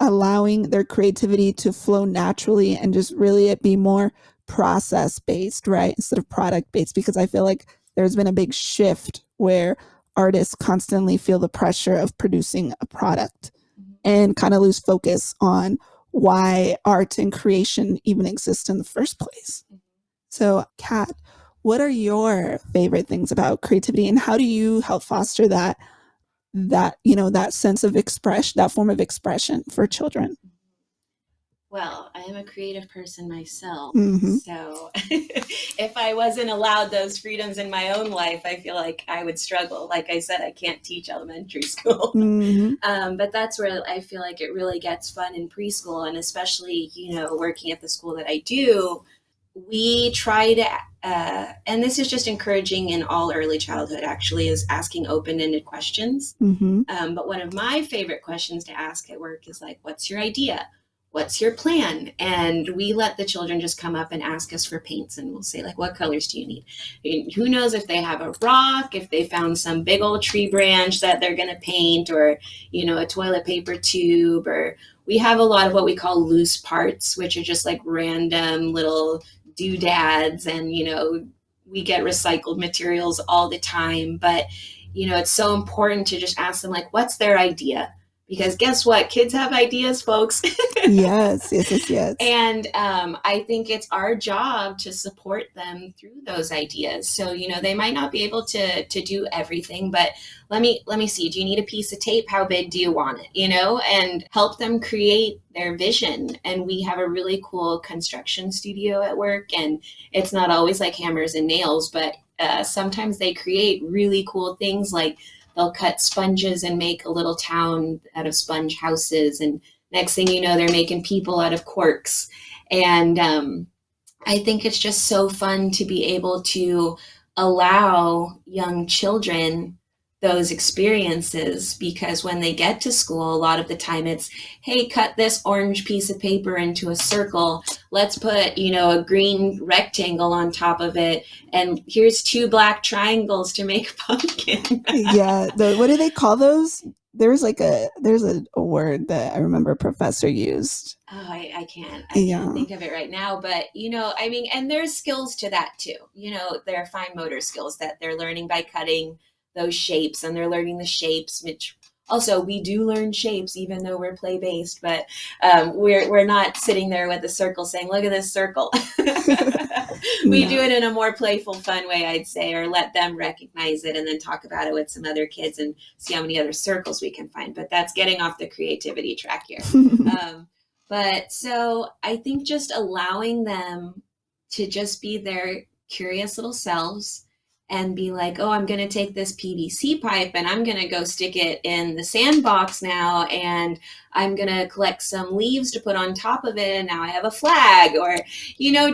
allowing their creativity to flow naturally and just really it be more process based, right? Instead of product based, because I feel like there's been a big shift where artists constantly feel the pressure of producing a product and kind of lose focus on why art and creation even exist in the first place. So, Kat, what are your favorite things about creativity, and how do you help foster that sense of expression, that form of expression for children? Well, I am a creative person myself. Mm-hmm. So if I wasn't allowed those freedoms in my own life, I feel like I would struggle. Like I said, I can't teach elementary school. Mm-hmm. But that's where I feel like it really gets fun in preschool. And especially, working at the school that I do, we try to, and this is just encouraging in all early childhood, actually, is asking open-ended questions. Mm-hmm. But one of my favorite questions to ask at work is like, what's your idea? What's your plan? And we let the children just come up and ask us for paints, and we'll say, like, what colors do you need? And who knows if they have a rock, if they found some big old tree branch that they're going to paint, or, a toilet paper tube, or we have a lot of what we call loose parts, which are just like random little doodads, and, we get recycled materials all the time. But, it's so important to just ask them, like, what's their idea? Because guess what? Kids have ideas, folks. Yes. And I think it's our job to support them through those ideas. So, they might not be able to do everything, but let me see. Do you need a piece of tape? How big do you want it? And help them create their vision. And we have a really cool construction studio at work, and it's not always like hammers and nails, but sometimes they create really cool things, like they'll cut sponges and make a little town out of sponge houses. And next thing you know, they're making people out of corks. And I think it's just so fun to be able to allow young children those experiences, because when they get to school, a lot of the time it's, hey, cut this orange piece of paper into a circle. Let's put, a green rectangle on top of it. And here's 2 black triangles to make a pumpkin. Yeah. What do they call those? There's a word that I remember a professor used. Oh, I can't think of it right now, but and there's skills to that too. There are fine motor skills that they're learning by cutting those shapes, and they're learning the shapes, which also we do learn shapes even though we're play based, but we're not sitting there with a circle saying, look at this circle. We do it in a more playful, fun way, I'd say, or let them recognize it and then talk about it with some other kids and see how many other circles we can find. But that's getting off the creativity track here. But so I think just allowing them to just be their curious little selves and be like, oh, I'm going to take this PVC pipe and I'm going to go stick it in the sandbox now, and I'm going to collect some leaves to put on top of it, and now I have a flag. Or,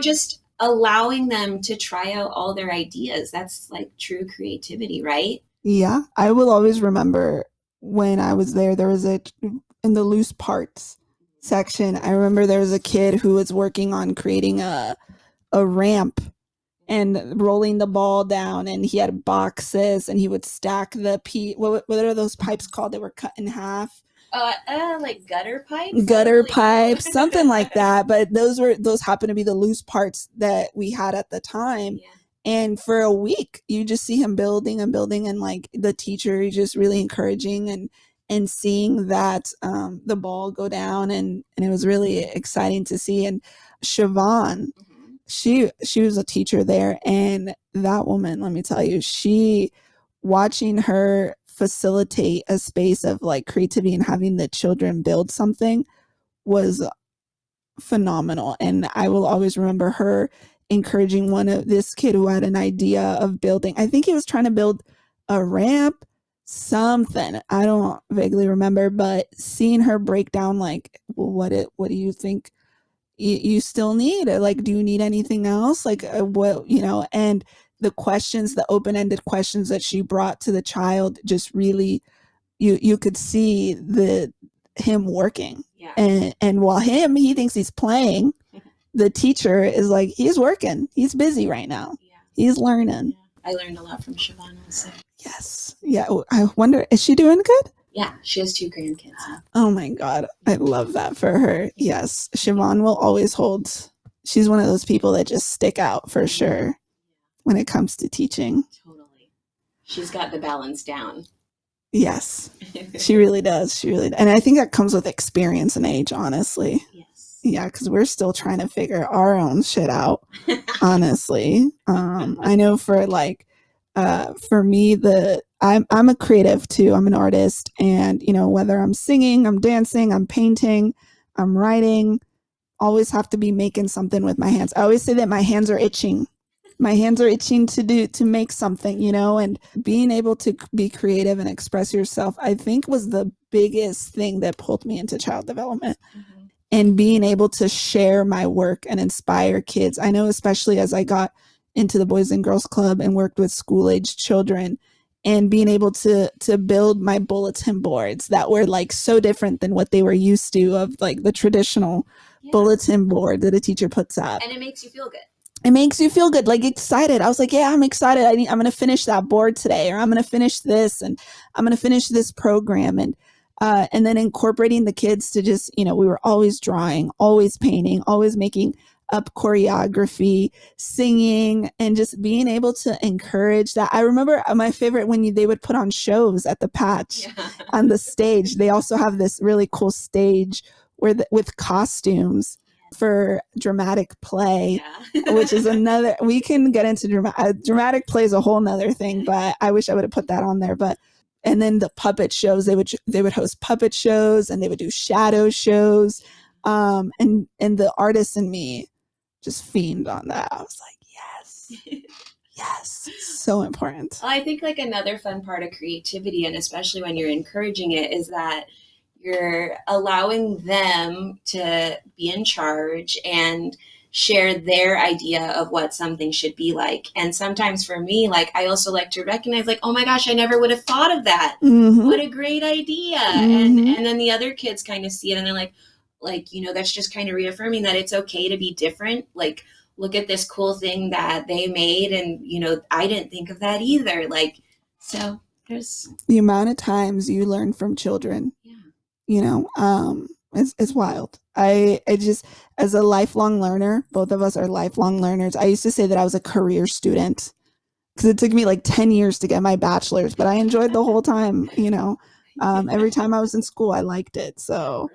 just allowing them to try out all their ideas. That's like true creativity, right? Yeah. I will always remember when I was there was in the loose parts section, I remember there was a kid who was working on creating a ramp and rolling the ball down, and he had boxes, and he would stack the what are those pipes called that were cut in half? Like gutter pipes? Gutter pipes, something like that. But those happen to be the loose parts that we had at the time. Yeah. And for a week, you just see him building and building, and like the teacher is just really encouraging and seeing that the ball go down, and it was really exciting to see. And Siobhan, she was a teacher there, and that woman, let me tell you, watching her facilitate a space of like creativity and having the children build something was phenomenal. And I will always remember her encouraging this kid who had an idea of building, I think he was trying to build a ramp, something, I don't vaguely remember, but seeing her break down like, well, what do you think you still need? Like, do you need anything else? Like, what, and the questions, the open-ended questions that she brought to the child, just really, you could see him working. Yeah. And while he thinks he's playing, the teacher is like, he's working. He's busy right now. Yeah. He's learning. Yeah. I learned a lot from Siobhan also. Yes. Yeah. I wonder, is she doing good? Yeah, she has 2 grandkids. Oh my God. I love that for her. Yes. Siobhan will always she's one of those people that just stick out for sure when it comes to teaching. Totally. She's got the balance down. Yes. She really does. And I think that comes with experience and age, honestly. Yes. Yeah, because we're still trying to figure our own shit out, honestly. I know for me, I'm a creative too. I'm an artist, and whether I'm singing, I'm dancing, I'm painting, I'm writing, always have to be making something with my hands. I always say that my hands are itching. My hands are itching to make something, and being able to be creative and express yourself, I think, was the biggest thing that pulled me into child development. Mm-hmm. And being able to share my work and inspire kids. I know, especially as I got into the Boys and Girls Club and worked with school-aged children, and being able to build my bulletin boards that were like so different than what they were used to, of like the traditional bulletin board that a teacher puts up. And it makes you feel good. It makes you feel good, like excited. I was like, yeah, I'm excited. I'm going to finish that board today, or I'm going to finish this, and I'm going to finish this program. And then incorporating the kids to just, we were always drawing, always painting, always making up choreography, singing, and just being able to encourage that. I remember my favorite when they would put on shows at the Patch on the stage. They also have this really cool stage with costumes for dramatic play, which is another, we can get into dramatic play is a whole nother thing, but I wish I would have put that on there. And then the puppet shows, they would host puppet shows, and they would do shadow shows. And the artist in me just fiend on that. I was like, yes, so important. Well, I think like another fun part of creativity, and especially when you're encouraging it, is that you're allowing them to be in charge and share their idea of what something should be like. And sometimes for me, like, I also like to recognize, like, oh my gosh, I never would have thought of that. Mm-hmm. What a great idea. Mm-hmm. And then the other kids kind of see it and they're like, you know, that's just kind of reaffirming that it's okay to be different. Like, look at this cool thing that they made. And, you know, I didn't think of that either. Like, so there's the amount of times you learn from children, you know, it's wild. I just, as a lifelong learner, both of us are lifelong learners. I used to say that I was a career student because it took me like 10 years to get my bachelor's, but I enjoyed the whole time, you know. Every time I was in school, I liked it. So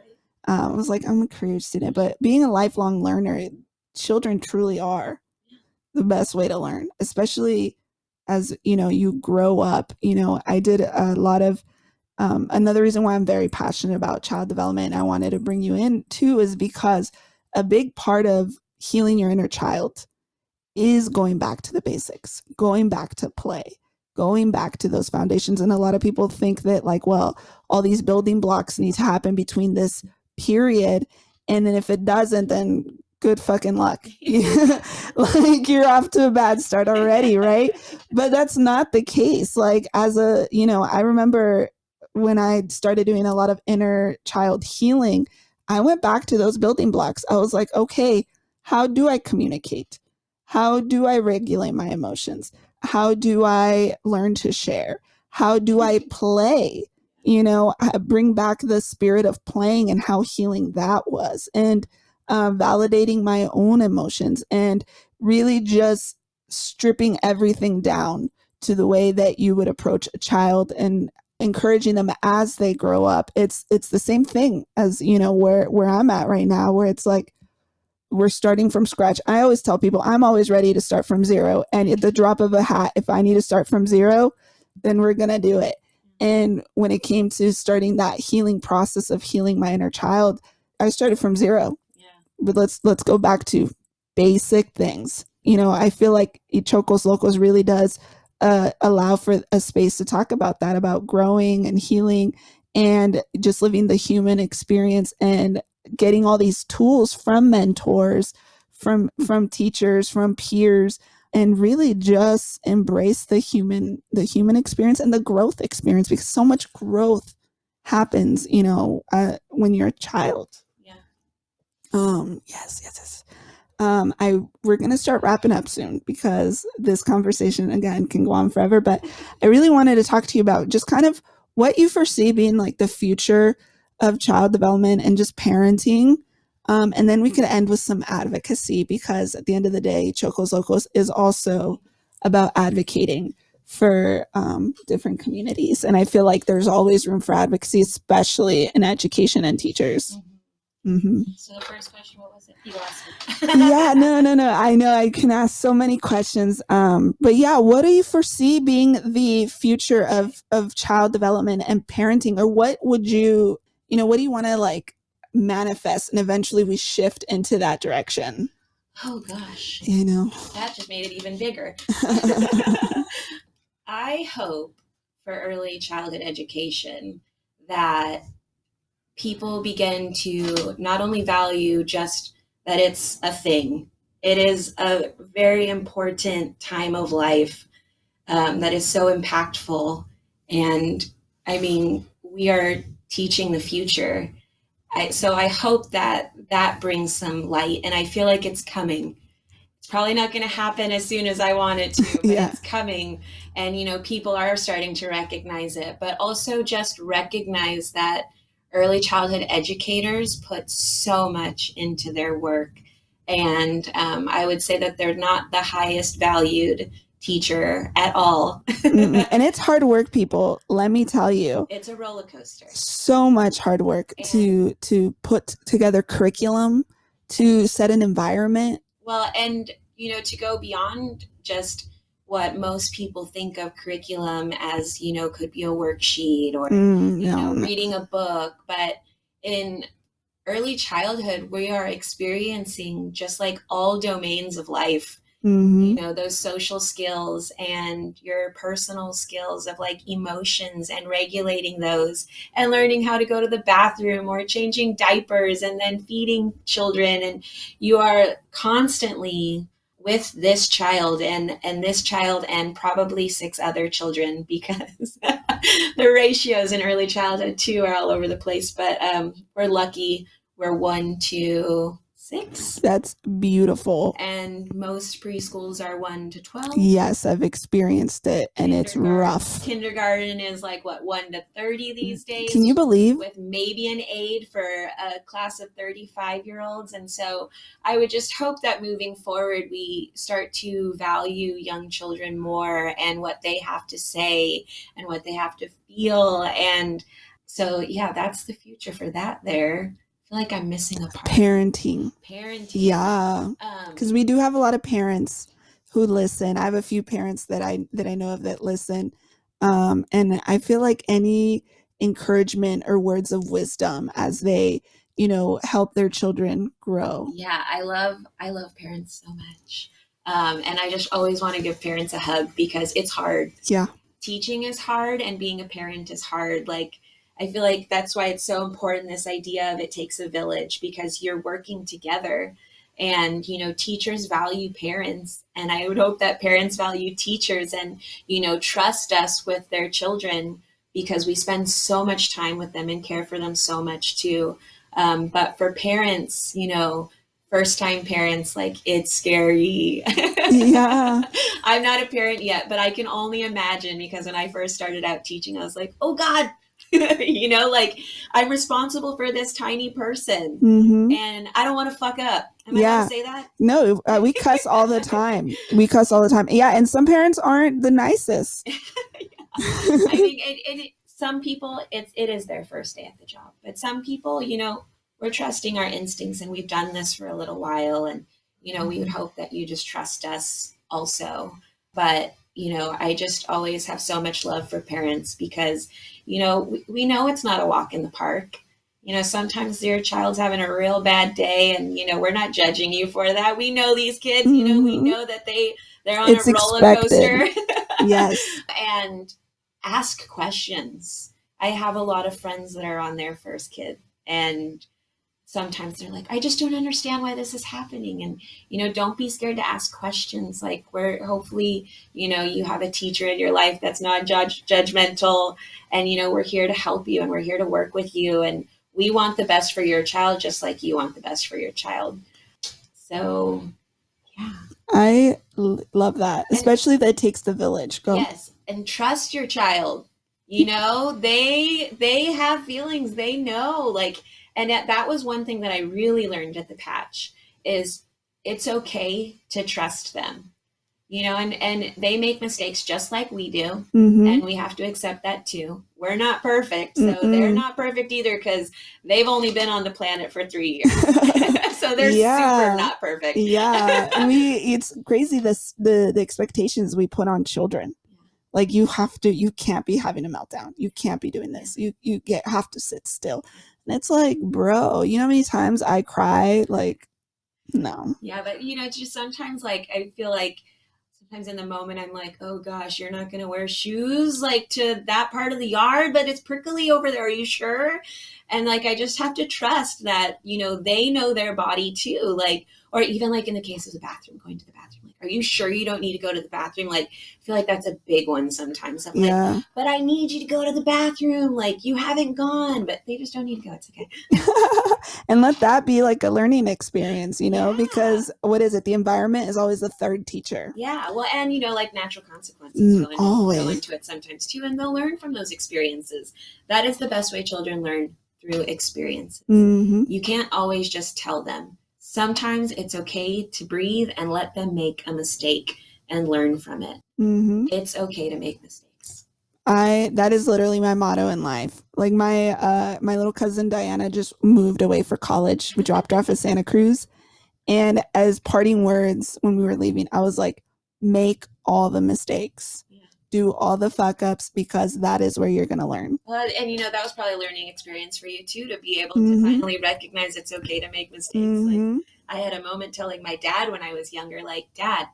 I was like, I'm a career student. But being a lifelong learner, children truly are the best way to learn, especially as, you know, you grow up. You know, I did a lot of another reason why I'm very passionate about child development, and I wanted to bring you in too, is because a big part of healing your inner child is going back to the basics, going back to play, going back to those foundations. And a lot of people think that, like, well, all these building blocks need to happen between this period. And then if it doesn't, then good fucking luck. Like, you're off to a bad start already, right? But that's not the case. Like, as a, you know, I remember when I started doing a lot of inner child healing, I went back to those building blocks. I was like, okay, how do I communicate? How do I regulate my emotions? How do I learn to share? How do I play? You know, bring back the spirit of playing and how healing that was, and validating my own emotions, and really just stripping everything down to the way that you would approach a child and encouraging them as they grow up. It's the same thing as, you know, where I'm at right now, where it's like, we're starting from scratch. I always tell people I'm always ready to start from zero. And at the drop of a hat, if I need to start from zero, then we're going to do it. And when it came to starting that healing process of healing my inner child, I started from zero. Yeah. But let's go back to basic things. You know, I feel like Ichocos Locos really does allow for a space to talk about that, about growing and healing and just living the human experience, and getting all these tools from mentors, from teachers, from peers, and really just embrace the human experience and the growth experience, because so much growth happens, you know, when you're a child. Yeah. Yes. We're going to start wrapping up soon, because this conversation, again, can go on forever, but I really wanted to talk to you about just kind of what you foresee being like the future of child development and just parenting. And then we could end with some advocacy, because at the end of the day, Ichocos Locos is also about advocating for different communities. And I feel like there's always room for advocacy, especially in education and teachers. Mm-hmm. So the first question, what was it? You asked me. Yeah, no. I know I can ask so many questions. But yeah, what do you foresee being the future of child development and parenting? Or what would you know, what do you want to like manifest, and eventually we shift into that direction? Oh gosh. You know, that just made it even bigger. I hope for early childhood education that people begin to not only value just that it's a thing. It is a very important time of life that is so impactful. And I mean, we are teaching the future. So I hope that brings some light, and I feel like it's coming. It's probably not going to happen as soon as I want it to, but it's coming. And, you know, people are starting to recognize it, but also just recognize that early childhood educators put so much into their work. And I would say that they're not the highest valued teacher at all. And it's hard work, people. Let me tell you. It's a roller coaster. So much hard work to put together curriculum, to set an environment. Well, and, you know, to go beyond just what most people think of curriculum as, you know, could be a worksheet or, reading a book. But in early childhood, we are experiencing, just like all domains of life, Mm-hmm. Those social skills and your personal skills of like emotions and regulating those and learning how to go to the bathroom or changing diapers and then feeding children. And you are constantly with this child and this child and probably 6 other children because the ratios in early childhood too are all over the place. But we're lucky. We're 1 to 6. That's beautiful. And most preschools are 1 to 12. Yes, I've experienced it, and it's rough. Kindergarten is like, what, 1 to 30 these days? Can you believe? With maybe an aide for a class of 35-year-olds. And so I would just hope that moving forward, we start to value young children more and what they have to say and what they have to feel. And so, yeah, that's the future for that there. I feel like I'm missing a part. Parenting. Yeah. Because we do have a lot of parents who listen. I have a few parents that I know of that listen. And I feel like any encouragement or words of wisdom as they, help their children grow. Yeah, I love parents so much. And I just always want to give parents a hug because it's hard. Yeah. Teaching is hard and being a parent is hard. Like, I feel like that's why it's so important, this idea of it takes a village, because you're working together and, teachers value parents. And I would hope that parents value teachers and, trust us with their children because we spend so much time with them and care for them so much too. But for parents, first time parents, like, it's scary. Yeah. I'm not a parent yet, but I can only imagine because when I first started out teaching, I was like, oh God, like I'm responsible for this tiny person and I don't want to fuck up. Am I allowed to say that? No, we cuss all the time. Yeah. And some parents aren't the nicest. I mean, some people, it is their first day at the job, but some people, we're trusting our instincts and we've done this for a little while. And, we would hope that you just trust us also. But, I just always have so much love for parents because, we know it's not a walk in the park. Sometimes your child's having a real bad day and, we're not judging you for that. We know these kids, we know that they're on a roller coaster. Yes. And ask questions. I have a lot of friends that are on their first kid and sometimes they're like, I just don't understand why this is happening. And, don't be scared to ask questions. Like hopefully, you have a teacher in your life that's not judgmental and, we're here to help you and we're here to work with you. And we want the best for your child, just like you want the best for your child. So, yeah. I love that, especially that it takes the village. Go. Yes. And trust your child. They have feelings, they know, like, and that was one thing that I really learned at the Patch is it's okay to trust them, and they make mistakes just like we do. And we have to accept that too. We're not perfect. So they're not perfect either because they've only been on the planet for 3 years. So they're super not perfect. Yeah. It's crazy the expectations we put on children. Like you can't be having a meltdown. You can't be doing this. You have to sit still. And it's like, bro, you know how many times I cry? Like, no. Yeah, but it's just sometimes like I feel like sometimes in the moment I'm like, oh gosh, you're not gonna wear shoes like to that part of the yard, but it's prickly over there. Are you sure? And like I just have to trust that, they know their body too. Like, or even like in the case of the bathroom, going to the bathroom. Like, are you sure you don't need to go to the bathroom? Like, I feel like that's a big one sometimes. I'm like, but I need you to go to the bathroom. Like, you haven't gone, but they just don't need to go. It's okay. And let that be like a learning experience, because what is it? The environment is always the third teacher. Yeah. Well, and, like natural consequences always go into it sometimes too. And they'll learn from those experiences. That is the best way children learn, through experiences. You can't always just tell them. Sometimes it's okay to breathe and let them make a mistake and learn from it. It's okay to make mistakes. That is literally my motto in life. Like my little cousin Diana just moved away for college. We dropped her off at Santa Cruz. And as parting words when we were leaving, I was like, make all the mistakes. Do all the fuck ups because that is where you're going to learn. Well, and that was probably a learning experience for you too, to be able to finally recognize it's okay to make mistakes. Like I had a moment telling my dad when I was younger, like, Dad,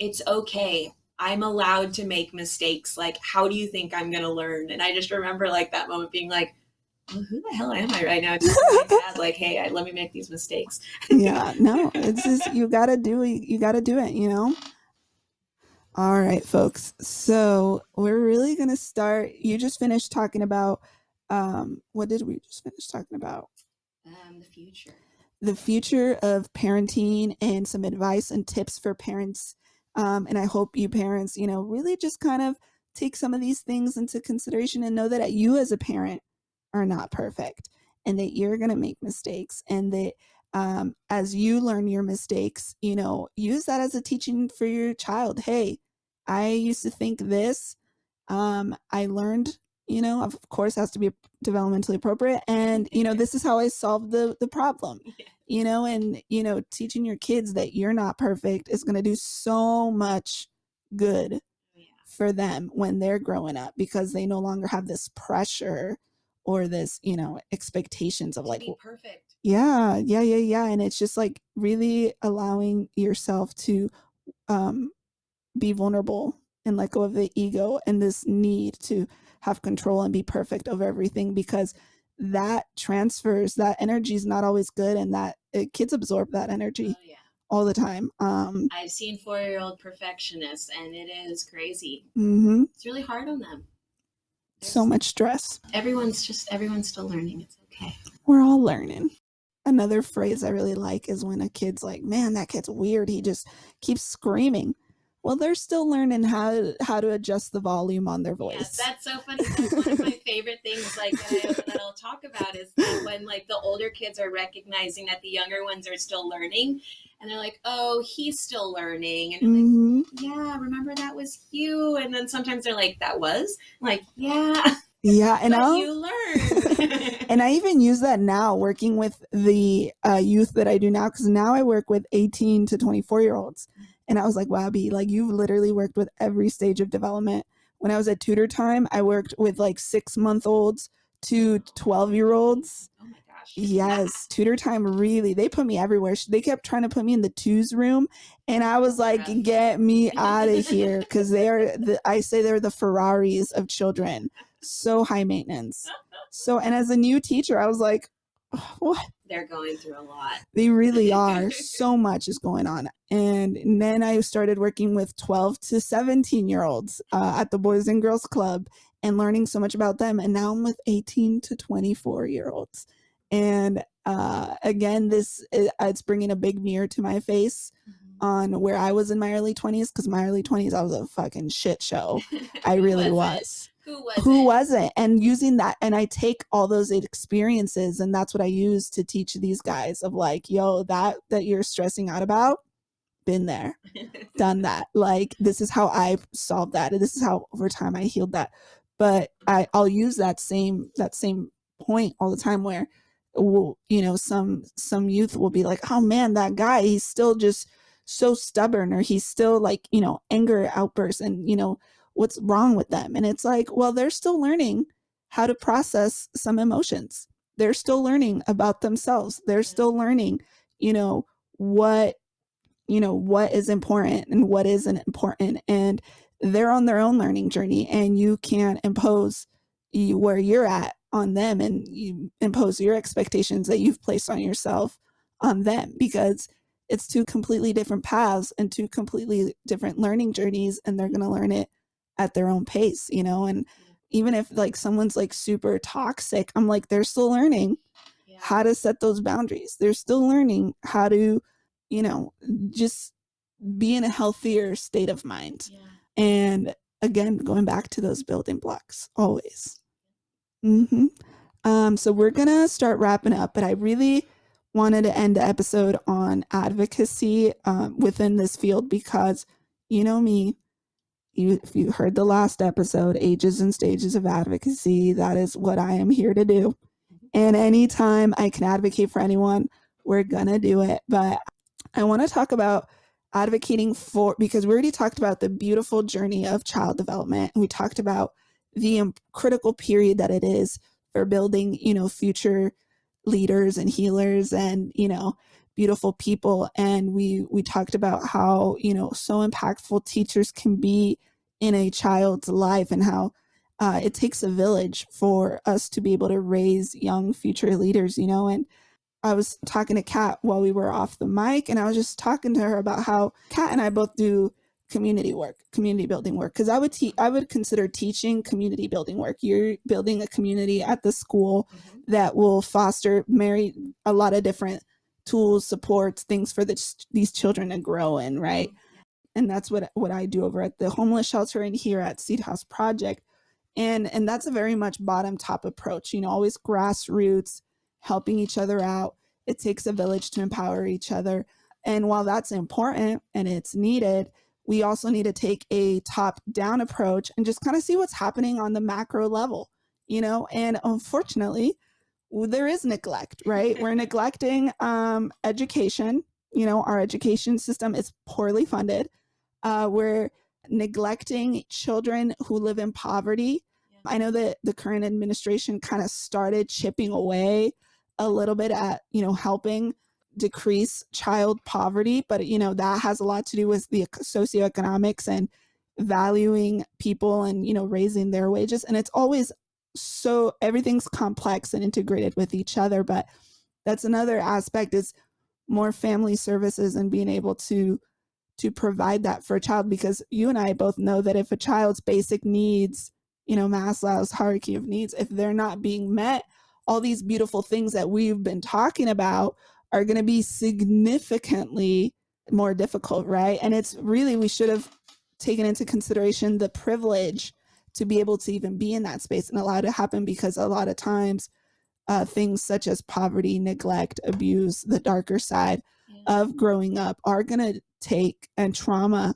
it's okay. I'm allowed to make mistakes. Like, how do you think I'm going to learn? And I just remember like that moment being like, well, who the hell am I right now? Telling my dad, like, hey, let me make these mistakes. Yeah, no, it's just, you got to do it, you know? All right, folks. So we're really going to start. You just finished talking about, what did we just finish talking about? The future. The future of parenting and some advice and tips for parents. And I hope you parents, you know, really just kind of take some of these things into consideration and know that you as a parent are not perfect and that you're going to make mistakes, and that as you learn your mistakes, you know, use that as a teaching for your child. Hey, I used to think this. I learned, you know, of course, has to be developmentally appropriate. And, you know, this is how I solved the problem, you know, and, you know, teaching your kids that you're not perfect is going to do so much good for them when they're growing up, because they no longer have this pressure or this, you know, expectations of like, be perfect. Yeah. And it's just like really allowing yourself to be vulnerable and let go of the ego and this need to have control and be perfect over everything, because that transfers, that energy is not always good, and that kids absorb that energy all the time. I've seen 4-year-old perfectionists, and it is crazy. Mm-hmm. It's really hard on them. So much stress. Everyone's still learning. It's okay. We're all learning. Another phrase I really like is when a kid's like, man, that kid's weird, he just keeps screaming. Well, they're still learning how to adjust the volume on their voice. Yes, that's so funny. That's one of my favorite things, like that I'll talk about, is that when like the older kids are recognizing that the younger ones are still learning, and they're like, "Oh, he's still learning," and I'm like, "Yeah, remember that was you." And then sometimes they're like, "That was?" I'm like, "Yeah." Yeah, and you learn. And I even use that now working with the youth that I do now, because now I work with 18 to 24-year-olds. And I was like, wow, B, like you've literally worked with every stage of development. When I was at tutor time, I worked with like 6-month-olds to 12-year-olds. Oh my gosh. Yes, tutor time, really, they put me everywhere. They kept trying to put me in the twos room, and I was like, get me out of here, because I say they're the Ferraris of children. So high maintenance. So, and as a new teacher, I was like, oh, what? They're going through a lot. They really are. So much is going on. And then I started working with 12 to 17-year-olds at the Boys and Girls Club and learning so much about them. And now I'm with 18 to 24-year-olds. And again, it's bringing a big mirror to my face on where I was in my early 20s, because my early 20s, I was a fucking shit show. I really was. Who wasn't? And using that, and I take all those experiences, and that's what I use to teach these guys of like, yo, that you're stressing out about, been there, done that. Like, this is how I solved that, and this is how over time I healed that. But I'll use that same point all the time, where, you know, some youth will be like, oh man, that guy, he's still just so stubborn, or he's still like, you know, anger outbursts, and you know, what's wrong with them? And it's like, well, they're still learning how to process some emotions. They're still learning about themselves. They're still learning, you know, what is important and what isn't important. And they're on their own learning journey, and you can't impose where you're at on them, and you impose your expectations that you've placed on yourself on them, because it's two completely different paths and two completely different learning journeys, and they're going to learn it at their own pace, you know. And even if like someone's like super toxic, I'm like, they're still learning how to set those boundaries. They're still learning how to, you know, just be in a healthier state of mind. And again, going back to those building blocks always. So we're gonna start wrapping up, but I really wanted to end the episode on advocacy within this field, because you know me, if you heard the last episode, Ages and Stages of Advocacy, that is what I am here to do. And anytime I can advocate for anyone, we're gonna do it. But I want to talk about advocating for, because we already talked about the beautiful journey of child development, and we talked about the critical period that it is for building, you know, future leaders and healers, and, you know, beautiful people. And we talked about how, so impactful teachers can be in a child's life, and how it takes a village for us to be able to raise young future leaders, and I was talking to Kat while we were off the mic, and I was just talking to her about how Kat and I both do community work, community building work, because I would consider teaching community building work. You're building a community at the school that will foster a lot of different tools, supports, things for these children to grow in, right? And that's what I do over at the homeless shelter and here at SeedHouseProject. And that's a very much bottom top approach, always grassroots, helping each other out. It takes a village to empower each other. And while that's important and it's needed, we also need to take a top down approach and just kind of see what's happening on the macro level, and unfortunately, there is neglect, right? We're neglecting education. Our education system is poorly funded. We're neglecting children who live in poverty. I know that the current administration kind of started chipping away a little bit at, helping decrease child poverty, but, that has a lot to do with the socioeconomics and valuing people and, raising their wages. And it's always everything's complex and integrated with each other. But that's another aspect, is more family services and being able to provide that for a child, because you and I both know that if a child's basic needs, Maslow's hierarchy of needs, if they're not being met, all these beautiful things that we've been talking about are going to be significantly more difficult, right? And it's really, we should have taken into consideration the privilege to be able to even be in that space and allow it to happen, because a lot of times things such as poverty, neglect, abuse, the darker side of growing up are going to take, and trauma,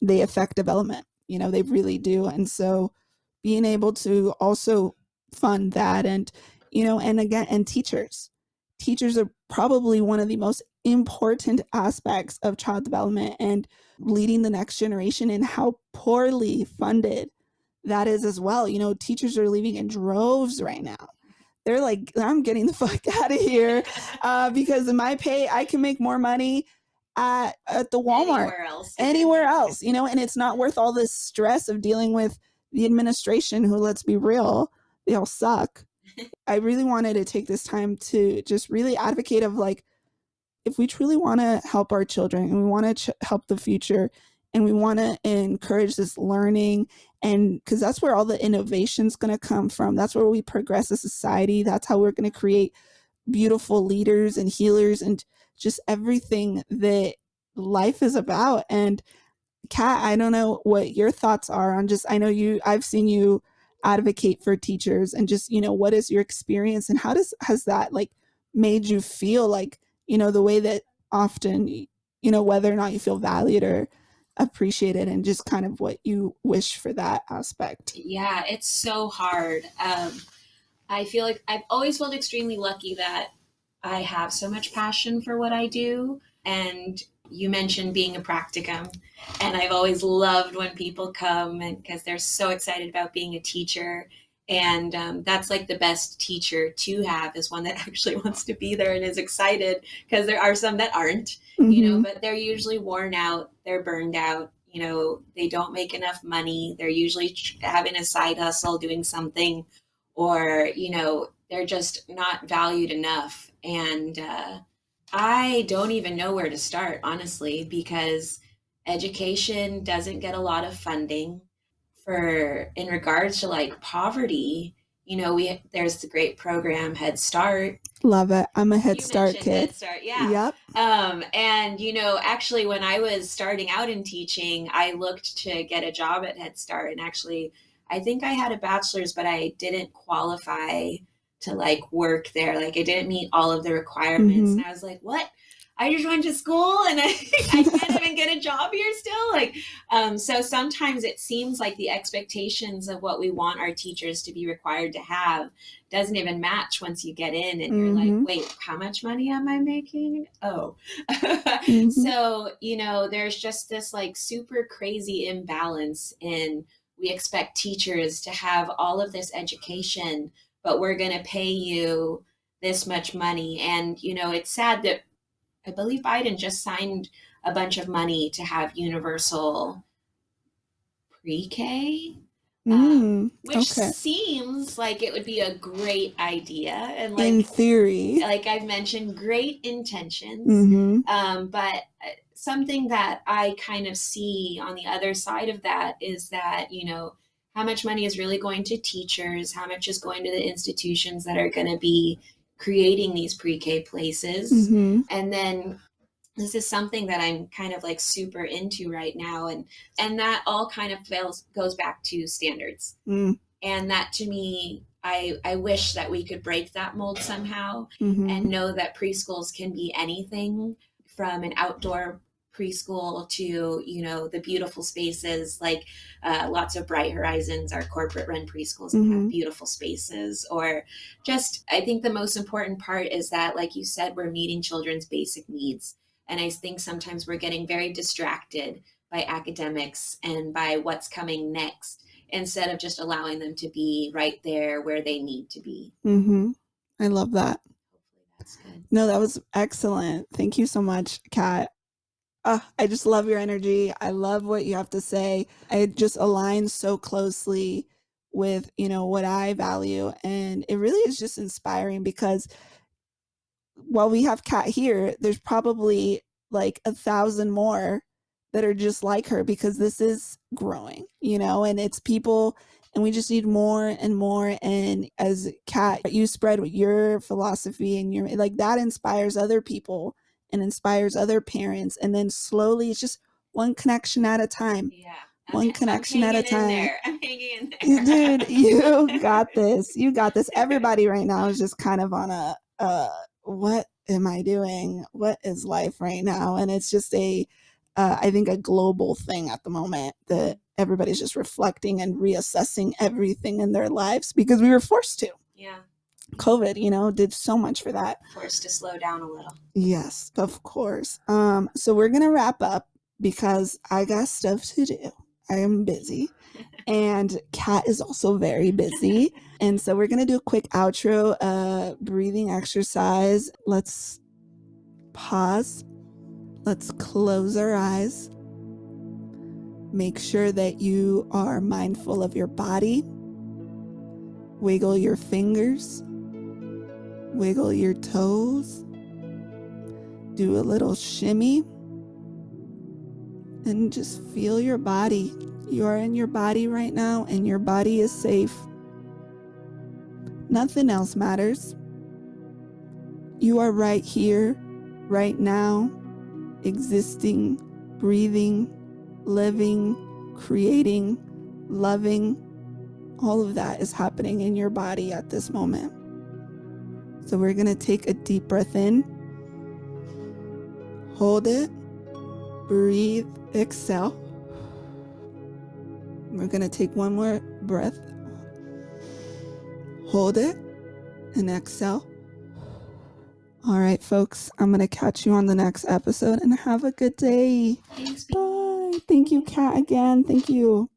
they affect development, they really do. And so being able to also fund that, and and teachers are probably one of the most important aspects of child development and leading the next generation, and how poorly funded that is as well. Teachers are leaving in droves right now. They're like, I'm getting the fuck out of here because in my pay, I can make more money at the Walmart, anywhere else, and it's not worth all this stress of dealing with the administration, who, let's be real, they all suck. I really wanted to take this time to just really advocate of, like, if we truly want to help our children, and we want to help the future, and we want to encourage this learning, and because that's where all the innovation is going to come from. That's where we progress as society. That's how we're going to create beautiful leaders and healers and just everything that life is about. And Kat, I don't know what your thoughts are on just, I've seen you advocate for teachers, and just, what is your experience, and has that like made you feel, like, the way that often, whether or not you feel valued or appreciated, and just kind of what you wish for that aspect? Yeah, it's so hard. I feel like I've always felt extremely lucky that I have so much passion for what I do. And you mentioned being a practicum, and I've always loved when people come, and because they're so excited about being a teacher. And that's like the best teacher to have, is one that actually wants to be there and is excited, because there are some that aren't, but they're usually worn out, they're burned out, they don't make enough money, they're usually having a side hustle doing something, or they're just not valued enough. And I don't even know where to start, honestly, because education doesn't get a lot of funding. For in regards to like poverty, there's the great program Head Start. Love it. I'm a Head Start kid. Head Start, yeah. Yep. And actually, when I was starting out in teaching, I looked to get a job at Head Start, and actually, I think I had a bachelor's, but I didn't qualify to like work there. Like, I didn't meet all of the requirements, and I was like, what? I just went to school and I can't even get a job here still. Like, so sometimes it seems like the expectations of what we want our teachers to be required to have doesn't even match once you get in, and you're like, wait, how much money am I making? Oh. So, there's just this like super crazy imbalance in, we expect teachers to have all of this education, but we're going to pay you this much money. And, it's sad that I believe Biden just signed a bunch of money to have universal pre-K, which Okay. seems like it would be a great idea. And In theory. like I've mentioned, great intentions. But something that I kind of see on the other side of that is that, how much money is really going to teachers, how much is going to the institutions that are going to be creating these pre-K places. And then this is something that I'm kind of like super into right now. And that all kind of goes back to standards. And that to me, I wish that we could break that mold somehow and know that preschools can be anything from an outdoor preschool to, the beautiful spaces like lots of Bright Horizons, our corporate run preschools that have beautiful spaces. Or just, I think the most important part is that, like you said, we're meeting children's basic needs. And I think sometimes we're getting very distracted by academics and by what's coming next, instead of just allowing them to be right there where they need to be. I love that. Hopefully that's good. No, that was excellent. Thank you so much, Kat. I just love your energy. I love what you have to say. It just aligns so closely with, what I value. And it really is just inspiring because while we have Kat here, there's probably like 1,000 more that are just like her, because this is growing, and it's people, and we just need more and more. And as Kat, you spread your philosophy and your, like, that inspires other people and inspires other parents. And then slowly it's just one connection at a time. Yeah. One connection at a time. I'm hanging in there. Dude, you got this. You got this. Everybody right now is just kind of on a, what am I doing? What is life right now? And it's just I think a global thing at the moment that everybody's just reflecting and reassessing everything in their lives because we were forced to. Yeah. COVID, did so much for that. Forced to slow down a little. Yes, of course. So we're going to wrap up because I got stuff to do. I am busy. And Kat is also very busy. And so we're going to do a quick outro, breathing exercise. Let's pause. Let's close our eyes. Make sure that you are mindful of your body. Wiggle your fingers. Wiggle your toes. Do a little shimmy. And just feel your body. You are in your body right now, and your body is safe. Nothing else matters. You are right here, right now, existing, breathing, living, creating, loving. All of that is happening in your body at this moment. So we're going to take a deep breath in. Hold it. Breathe. Exhale. We're going to take one more breath. Hold it and exhale. All right, folks, I'm going to catch you on the next episode, and have a good day. Thanks, Bye. Thank you, Kat, again. Thank you.